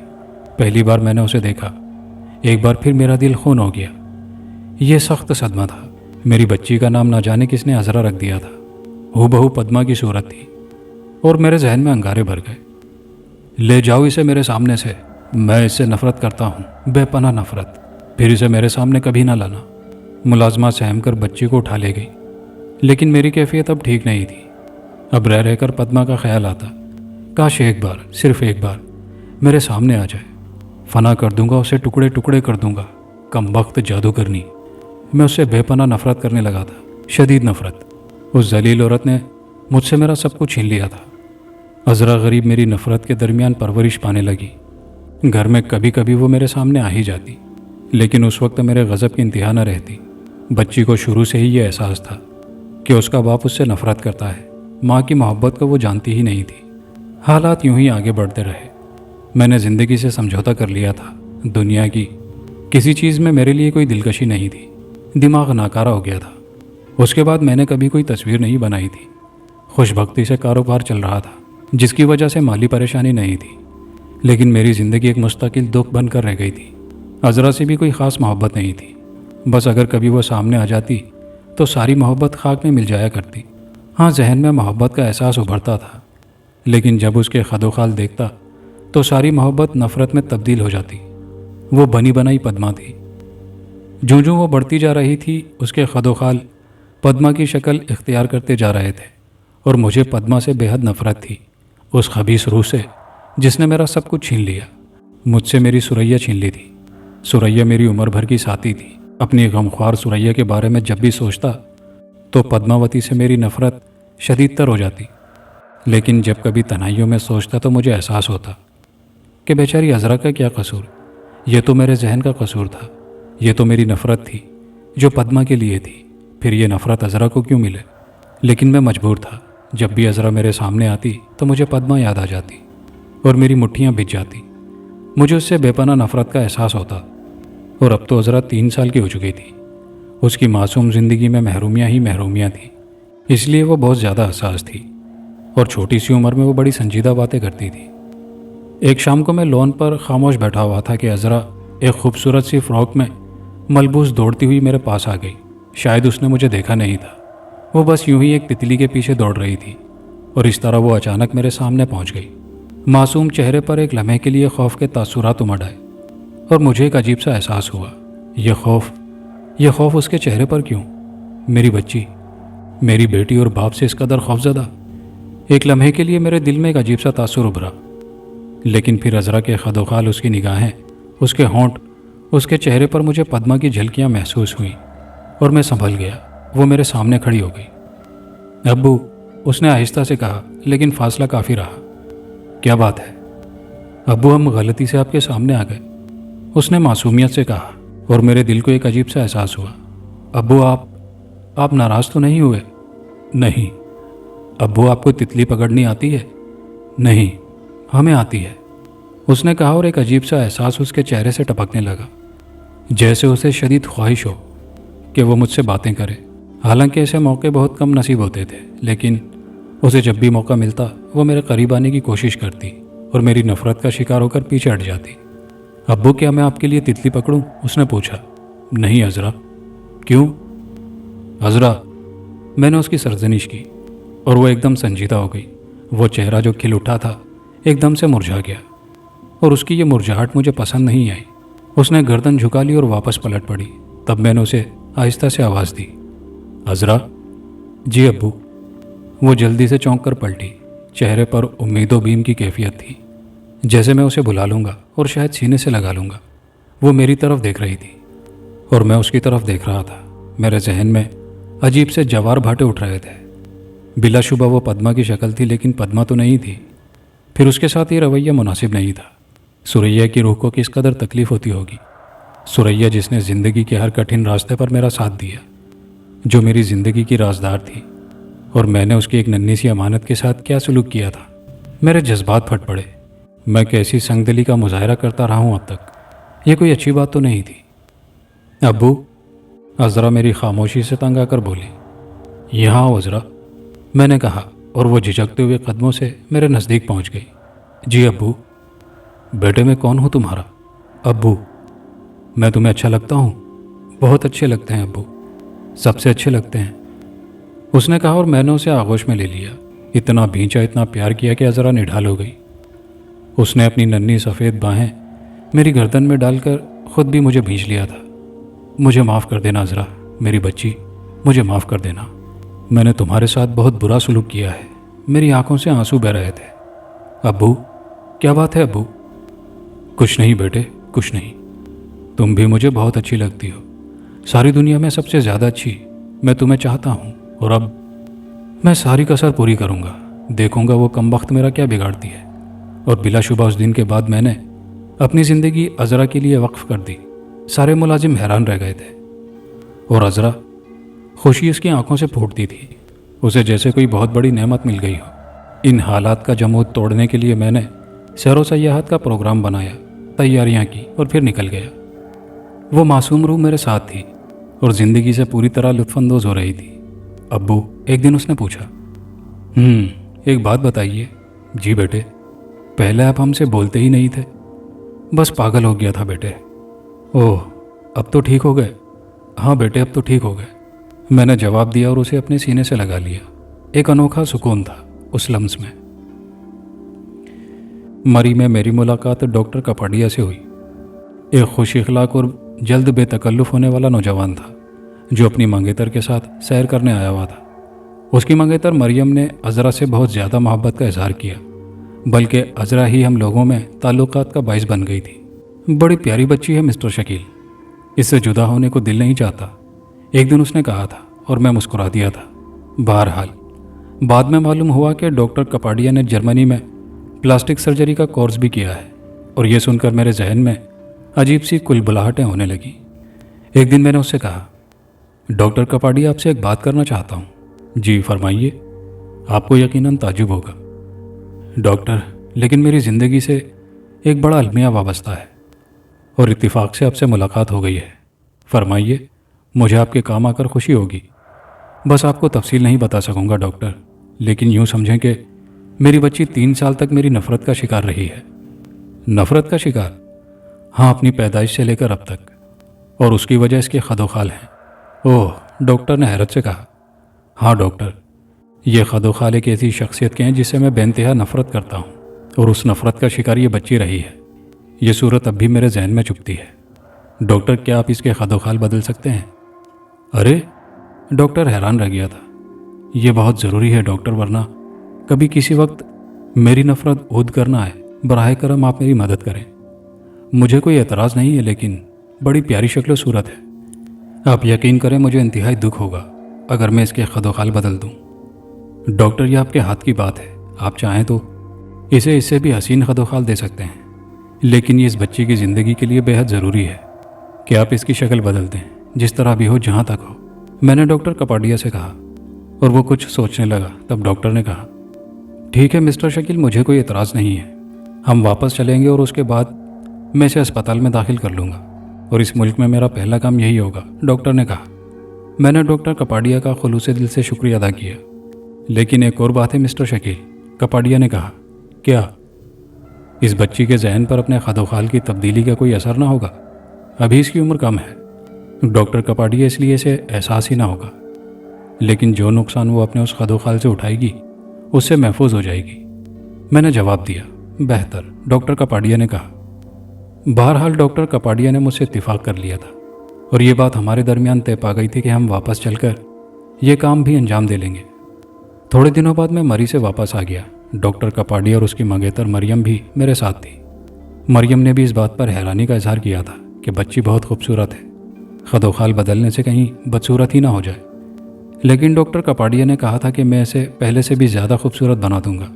पहली बार मैंने उसे देखा। एक बार फिर मेरा दिल खून हो गया। यह सख्त सदमा था। मेरी बच्ची का नाम ना जाने किसने अजरा रख दिया था। हूबहू पद्मा की सूरत थी और मेरे जहन में अंगारे भर गए। ले जाओ इसे मेरे सामने से, मैं इससे नफरत करता हूँ, बेपनाह नफरत। फिर इसे मेरे सामने कभी ना लाना। मुलाजमा सहम कर बच्ची को उठा ले गई। लेकिन मेरी कैफियत अब ठीक नहीं थी। अब रह रहकर पद्मा का ख्याल आता, काश एक बार, सिर्फ एक बार मेरे सामने आ जाए। फना कर दूंगा उसे, टुकड़े टुकड़े कर दूंगा। कम वक्त जादूगरनी। मैं उससे बेपनाह नफरत करने लगा था, शदीद नफरत। उस जलील औरत ने मुझसे मेरा सब कुछ छीन लिया था। अजरा गरीब मेरी नफरत के दरमियान परवरिश पाने लगी। घर में कभी कभी वो मेरे सामने आ ही जाती, लेकिन उस वक्त मेरे गज़ब की इंतहा न रहती। बच्ची को शुरू से ही ये एहसास था कि उसका बाप उससे नफरत करता है। माँ की मोहब्बत को वो जानती ही नहीं थी। हालात यूं ही आगे बढ़ते रहे। मैंने ज़िंदगी से समझौता कर लिया था। दुनिया की किसी चीज़ में मेरे लिए कोई दिलकशी नहीं थी। दिमाग नाकारा हो गया था। उसके बाद मैंने कभी कोई तस्वीर नहीं बनाई थी। खुशबख्ती से कारोबार चल रहा था, जिसकी वजह से माली परेशानी नहीं थी। लेकिन मेरी ज़िंदगी एक मुस्तकिल दुख बनकर रह गई थी। अजरा से भी कोई ख़ास मोहब्बत नहीं थी। बस अगर कभी वो सामने आ जाती तो सारी मोहब्बत खाक में मिल जाया करती। हाँ, जहन में मोहब्बत का एहसास उभरता था, लेकिन जब उसके खदोखाल देखता तो सारी मोहब्बत नफ़रत में तब्दील हो जाती। वो बनी बनाई पद्मा थी। जो जो वो बढ़ती जा रही थी, उसके खदोखाल पद्मा की शक्ल इख्तियार करते जा रहे थे और मुझे पद्मा से बेहद नफ़रत थी। उस खबीस रूह से जिसने मेरा सब कुछ छीन लिया। मुझसे मेरी सुरैया छीन ली थी। सुरैया मेरी उम्र भर की साथी थी। अपनी गमख्वार सुरैया के बारे में जब भी सोचता तो पद्मावती से मेरी नफ़रत शदीद तर हो जाती। लेकिन जब कभी तन्हाइयों में सोचता तो मुझे एहसास होता कि बेचारी अजरा का क्या कसूर। ये तो मेरे जहन का कसूर था। ये तो मेरी नफ़रत थी जो पद्मा के लिए थी। फिर ये नफ़रत अजरा को क्यों मिले? लेकिन मैं मजबूर था। जब भी अजरा मेरे सामने आती तो मुझे पद्मा याद आ जाती और मेरी मुट्ठियाँ भिज जाती। मुझे उससे बेपनाह नफ़रत का एहसास होता। और अब तो अजरा 3 साल की हो चुकी थी। उसकी मासूम ज़िंदगी में महरूमियाँ ही महरूमियाँ थी, इसलिए वो बहुत ज़्यादा हसास थी और छोटी सी उम्र में वो बड़ी संजीदा बातें करती थी। एक शाम को मैं लॉन पर खामोश बैठा हुआ था कि अजरा एक खूबसूरत सी फ्रॉक में मलबूस दौड़ती हुई मेरे पास आ गई। शायद उसने मुझे देखा नहीं था। वो बस यूं ही एक तितली के पीछे दौड़ रही थी और इस तरह वो अचानक मेरे सामने पहुंच गई। मासूम चेहरे पर एक लम्हे के लिए खौफ के तासुरात उमड़ आए और मुझे एक अजीब सा एहसास हुआ। यह खौफ उसके चेहरे पर क्यों? मेरी बच्ची, मेरी बेटी और बाप से इस कदर खौफजदा। एक लम्हे के लिए मेरे दिल में एक अजीब सा तासुर उभरा, लेकिन फिर अजरा के खदोखाल, उसकी निगाहें, उसके होंठ, उसके चेहरे पर मुझे पद्मा की झलकियाँ महसूस हुई और मैं संभल गया। वो मेरे सामने खड़ी हो गई। अब्बू, उसने आहिस्ता से कहा, लेकिन फासला काफ़ी रहा। क्या बात है? अब्बू, हम गलती से आपके सामने आ गए, उसने मासूमियत से कहा और मेरे दिल को एक अजीब सा एहसास हुआ। अब्बू, आप नाराज़ तो नहीं हुए? नहीं। अब्बू, आपको तितली पकड़नी आती है? नहीं, हमें आती है, उसने कहा और एक अजीब सा एहसास उसके चेहरे से टपकने लगा, जैसे उसे शदीद ख्वाहिश हो कि वो मुझसे बातें करे। हालांकि ऐसे मौके बहुत कम नसीब होते थे, लेकिन उसे जब भी मौका मिलता वो मेरे करीब आने की कोशिश करती और मेरी नफ़रत का शिकार होकर पीछे हट जाती। अब्बू, क्या मैं आपके लिए तितली पकड़ूं? उसने पूछा। नहीं अजरा। क्यों? अजरा, मैंने उसकी सरजनिश की और वो एकदम संजीदा हो गई। वो चेहरा जो खिल उठा था एकदम से मुरझा गया और उसकी ये मुरझाहट मुझे पसंद नहीं आई। उसने गर्दन झुका ली और वापस पलट पड़ी। तब मैंने उसे आहिस्ता से आवाज़ दी, अजरा। जी अब्बू। वो जल्दी से चौंक कर पलटी। चेहरे पर उम्मीदों बीम की कैफियत थी, जैसे मैं उसे बुला लूँगा और शायद सीने से लगा लूँगा। वो मेरी तरफ देख रही थी और मैं उसकी तरफ देख रहा था। मेरे जहन में अजीब से जवार भाटे उठ रहे थे। बिला शुबा वो पद्मा की शक्ल थी, लेकिन पद्मा तो नहीं थी। फिर उसके साथ ये रवैया मुनासिब नहीं था। सुरैया की रूह को किस कदर तकलीफ़ होती होगी। सुरैया जिसने ज़िंदगी के हर कठिन रास्ते पर मेरा साथ दिया, जो मेरी ज़िंदगी की राजदार थी, और मैंने उसकी एक नन्ही सी अमानत के साथ क्या सलूक किया था। मेरे जज्बात फट पड़े। मैं कैसी संगदिली का मुजाहरा करता रहा हूँ अब तक। ये कोई अच्छी बात तो नहीं थी। अब्बू, अज़रा मेरी खामोशी से तंग आकर बोली। यहाँ आओ अज़रा, मैंने कहा, और वो झिझकते हुए कदमों से मेरे नज़दीक पहुँच गई। जी अब्बू। बेटे मैं कौन हूँ तुम्हारा? अब्बू, मैं तुम्हें अच्छा लगता हूँ? बहुत अच्छे लगते हैं अब्बू, सबसे अच्छे लगते हैं, उसने कहा, और मैंने उसे आगोश में ले लिया। इतना भींचा, इतना प्यार किया कि अज़रा निढाल हो गई। उसने अपनी नन्ही सफ़ेद बाहें मेरी गर्दन में डालकर ख़ुद भी मुझे भींच लिया था। मुझे माफ़ कर देना अज़रा, मेरी बच्ची, मुझे माफ़ कर देना। मैंने तुम्हारे साथ बहुत बुरा सलूक किया है। मेरी आंखों से आंसू बह रहे थे। अब्बू, क्या बात है अब्बू? कुछ नहीं बेटे, कुछ नहीं। तुम भी मुझे बहुत अच्छी लगती हो, सारी दुनिया में सबसे ज़्यादा अच्छी। मैं तुम्हें चाहता हूँ, और अब मैं सारी कसर पूरी करूँगा। देखूँगा वो कमबख्त मेरा क्या बिगाड़ती है। और बिलाशुबा उस दिन के बाद मैंने अपनी ज़िंदगी अज़रा के लिए वक्फ़ कर दी। सारे मुलाजिम हैरान रह गए थे, और अज़रा खुशी उसकी आंखों से फूटती थी। उसे जैसे कोई बहुत बड़ी नेमत मिल गई हो। इन हालात का जमूद तोड़ने के लिए मैंने सैर व सयाहत का प्रोग्राम बनाया, तैयारियां की, और फिर निकल गया। वो मासूम रूह मेरे साथ थी और ज़िंदगी से पूरी तरह लुत्फ़अंदोज़ हो रही थी। अब्बू, एक दिन उसने पूछा, एक बात बताइए। जी बेटे। पहले आप हमसे बोलते ही नहीं थे। बस पागल हो गया था बेटे। ओह, अब तो ठीक हो गए? हाँ बेटे, अब तो ठीक हो गए, मैंने जवाब दिया और उसे अपने सीने से लगा लिया। एक अनोखा सुकून था उस लम्स में। मरी में मेरी मुलाकात डॉक्टर कपाडिया से हुई। एक खुश इखलाक और जल्द बेतकल्लुफ़ होने वाला नौजवान था, जो अपनी मंगेतर के साथ सैर करने आया हुआ था। उसकी मंगेतर मरियम ने अज़रा से बहुत ज़्यादा मोहब्बत का इजहार किया, बल्कि अज़रा ही हम लोगों में ताल्लुकात का बाइस बन गई थी। बड़ी प्यारी बच्ची है मिस्टर शकील, इससे जुदा होने को दिल नहीं चाहता, एक दिन उसने कहा था, और मैं मुस्कुरा दिया था। बहरहाल बाद में मालूम हुआ कि डॉक्टर कपाडिया ने जर्मनी में प्लास्टिक सर्जरी का कोर्स भी किया है, और यह सुनकर मेरे जहन में अजीब सी कुलबुलाहटें होने लगी। एक दिन मैंने उससे कहा, डॉक्टर कपाडिया, आपसे एक बात करना चाहता हूँ। जी फरमाइए। आपको यकीनन ताजुब होगा डॉक्टर, लेकिन मेरी ज़िंदगी से एक बड़ा अलमिया वाबस्ता है, और इत्तिफाक से आपसे मुलाकात हो गई है। फरमाइए, मुझे आपके काम आकर खुशी होगी। बस आपको तफसील नहीं बता सकूंगा डॉक्टर, लेकिन यूँ समझें कि मेरी बच्ची 3 साल तक मेरी नफ़रत का शिकार रही है। नफ़रत का शिकार? हाँ, अपनी पैदाइश से लेकर अब तक, और उसकी वजह इसके खदोखाल हैं। ओह, डॉक्टर ने हैरत से कहा। हाँ डॉक्टर, ये खदोखाल एक ऐसी शख्सियत के हैं जिससे मैं बेइंतहा नफ़रत करता हूँ, और उस नफ़रत का शिकार ये बच्ची रही है। ये सूरत अब भी मेरे जहन में चुभती है। डॉक्टर, क्या आप इसके खदोखाल बदल सकते हैं? अरे, डॉक्टर हैरान रह गया था। यह बहुत ज़रूरी है डॉक्टर, वरना कभी किसी वक्त मेरी नफ़रत ऊद करना है। बराह करम आप मेरी मदद करें। मुझे कोई एतराज़ नहीं है, लेकिन बड़ी प्यारी शक्ल सूरत है। आप यकीन करें, मुझे इंतहाई दुख होगा अगर मैं इसके खदोखाल बदल दूं। डॉक्टर, ये आपके हाथ की बात है। आप चाहें तो इसे इससे भी हसीन खदोखाल दे सकते हैं, लेकिन ये इस बच्ची की ज़िंदगी के लिए बेहद ज़रूरी है कि आप इसकी शक्ल बदल दें, जिस तरह भी हो, जहाँ तक हो। मैंने डॉक्टर कपाडिया से कहा, और वो कुछ सोचने लगा। तब डॉक्टर ने कहा, ठीक है मिस्टर शकील, मुझे कोई एतराज़ नहीं है। हम वापस चलेंगे और उसके बाद मैं इसे अस्पताल में दाखिल कर लूँगा, और इस मुल्क में मेरा पहला काम यही होगा, डॉक्टर ने कहा। मैंने डॉक्टर कपाडिया का खुलूसे दिल से शुक्रिया अदा किया। लेकिन एक और बात है मिस्टर शकील, कपाडिया ने कहा। क्या? इस बच्ची के जहन पर अपने खदोखाल की तब्दीली का कोई असर ना होगा? अभी इसकी उम्र कम है डॉक्टर कपाडिया, इसलिए इसे एहसास ही ना होगा, लेकिन जो नुकसान वो अपने उस खदोखाल से उठाएगी उससे महफूज हो जाएगी। मैंने जवाब दिया, बेहतर, डॉक्टर कपाडिया ने कहा। बहरहाल डॉक्टर कपाडिया ने मुझसे इत्तिफाक कर लिया था, और ये बात हमारे दरमियान तय पा गई थी कि हम वापस चलकर ये काम भी अंजाम दे लेंगे। थोड़े दिनों बाद मैं मरी से वापस आ गया। डॉक्टर कपाडिया और उसकी मंगेतर मरियम भी मेरे साथ थी। मरियम ने भी इस बात पर हैरानी का इजहार किया था कि बच्ची बहुत खूबसूरत है, खद व खाल बदलने से कहीं बदसूरत ही ना हो जाए। लेकिन डॉक्टर कपाड़िया ने कहा था कि मैं इसे पहले से भी ज़्यादा खूबसूरत बना दूंगा।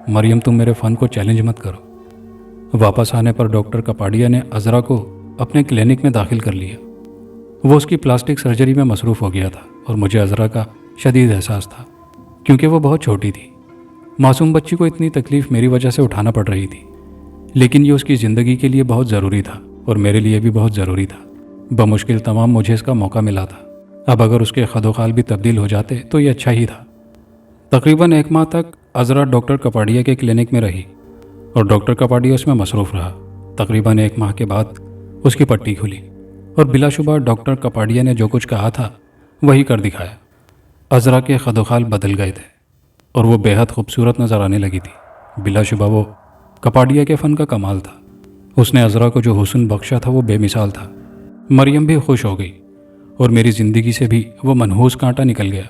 मरियम, तुम मेरे फ़न को चैलेंज मत करो। वापस आने पर डॉक्टर कपाड़िया ने अज़रा को अपने क्लिनिक में दाखिल कर लिया। वो उसकी प्लास्टिक सर्जरी में मसरूफ़ हो गया था और मुझे अज़रा का शदीद एहसास था, क्योंकि वो बहुत छोटी थी। मासूम बच्ची को इतनी तकलीफ़ मेरी वजह से उठाना पड़ रही थी, लेकिन ये उसकी ज़िंदगी के लिए बहुत ज़रूरी था और मेरे लिए भी बहुत ज़रूरी था। बमुश्किल तमाम मुझे इसका मौका मिला था। अब अगर उसके खदोखाल भी तब्दील हो जाते तो ये अच्छा ही था। तकरीबन 1 माह तक अज़रा डॉक्टर कपाड़िया के क्लिनिक में रही और डॉक्टर कपाड़िया उसमें मसरूफ़ रहा। तकरीबन 1 माह के बाद उसकी पट्टी खुली और बिलाशुबा डॉक्टर कपाड़िया ने जो कुछ कहा था वही कर दिखाया। अज़रा के खदोखाल बदल गए थे और वो बेहद खूबसूरत नज़र आने लगी थी। बिलाशुबा वो कपाड़िया के फ़न का कमाल था। उसने अज़रा को जो हुस्न बख्शा था वो बेमिसाल था। मरियम भी खुश हो गई और मेरी ज़िंदगी से भी वो मनहूस कांटा निकल गया।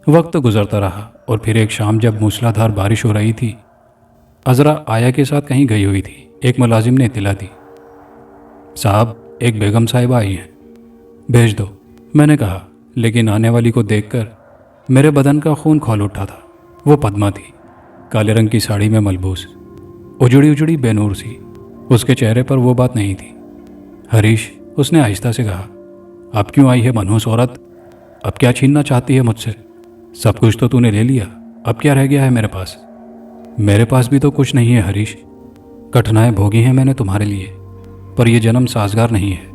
वक्त गुजरता रहा और फिर एक शाम जब मूसलाधार बारिश हो रही थी, अज़रा आया के साथ कहीं गई हुई थी। एक मुलाजिम ने इत्तला दी, साहब, एक बेगम साहिबा आई हैं, भेज दो। मैंने कहा, लेकिन आने वाली को देखकर मेरे बदन का खून खौल उठा था। वो पद्मा थी, काले रंग की साड़ी में मलबूस, उजड़ी उजड़ी बेनूर सी। उसके चेहरे पर वो बात नहीं थी। हरीश, उसने आहिस्ता से कहा, अब क्यों आई है मनहूस औरत? अब क्या छीनना चाहती है मुझसे? सब कुछ तो तूने ले लिया, अब क्या रह गया है मेरे पास? मेरे पास भी तो कुछ नहीं है हरीश। कठिनाइयाँ भोगी हैं मैंने तुम्हारे लिए, पर यह जन्म साजगार नहीं है।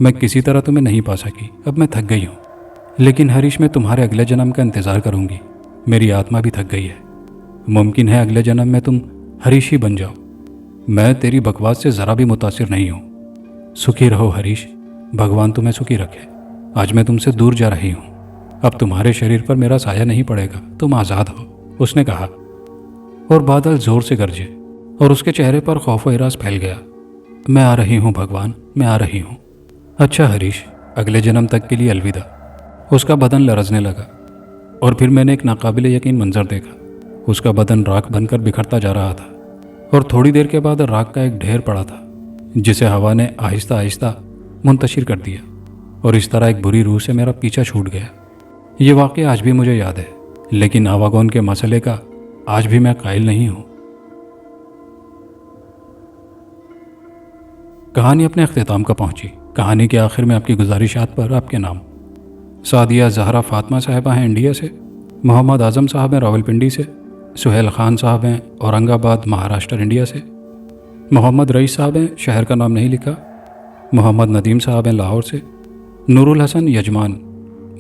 मैं किसी तरह तुम्हें नहीं पा सकी, अब मैं थक गई हूँ। लेकिन हरीश, मैं तुम्हारे अगले जन्म का इंतज़ार करूँगी। मेरी आत्मा भी थक गई है। मुमकिन है अगले जन्म में तुम हरीश ही बन जाओ। मैं तेरी बकवास से ज़रा भी मुतासिर नहीं हूँ। सुखी रहो हरीश, भगवान तुम्हें सुखी रखे। आज मैं तुमसे दूर जा रही हूँ, अब तुम्हारे शरीर पर मेरा साया नहीं पड़ेगा, तुम आज़ाद हो, उसने कहा। और बादल ज़ोर से गरजे और उसके चेहरे पर खौफ व हिरास फैल गया। मैं आ रही हूँ भगवान, मैं आ रही हूँ। अच्छा हरीश, अगले जन्म तक के लिए अलविदा। उसका बदन लरजने लगा और फिर मैंने एक नाकाबिले यकीन मंजर देखा। उसका बदन राख बनकर बिखरता जा रहा था और थोड़ी देर के बाद राख का एक ढेर पड़ा था, जिसे हवा ने आहिस्ता आहिस्ता मुंतशिर कर दिया और इस तरह एक बुरी रूह से मेरा पीछा छूट गया। ये वाक़या आज भी मुझे याद है, लेकिन आवागोन के मसले का आज भी मैं कायल नहीं हूँ। कहानी अपने अख्तिताम का पहुंची। कहानी के आखिर में आपकी गुजारिशात पर आपके नाम। सादिया ज़हरा फातिमा साहिबा हैं इंडिया से, मोहम्मद आज़म साहब हैं रावलपिंडी से, सुहेल ख़ान साहब हैं औरंगाबाद महाराष्ट्र इंडिया से, मोहम्मद रईस साहब हैं, शहर का नाम नहीं लिखा, मोहम्मद नदीम साहब हैं लाहौर से, नूरुल हसन यजमान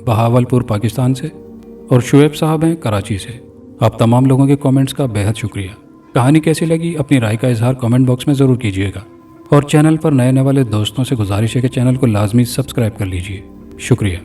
बहावलपुर पाकिस्तान से और शुएब साहब हैं कराची से। आप तमाम लोगों के कमेंट्स का बेहद शुक्रिया। कहानी कैसी लगी अपनी राय का इजहार कमेंट बॉक्स में ज़रूर कीजिएगा और चैनल पर नए आने वाले दोस्तों से गुजारिश है कि चैनल को लाजमी सब्सक्राइब कर लीजिए। शुक्रिया।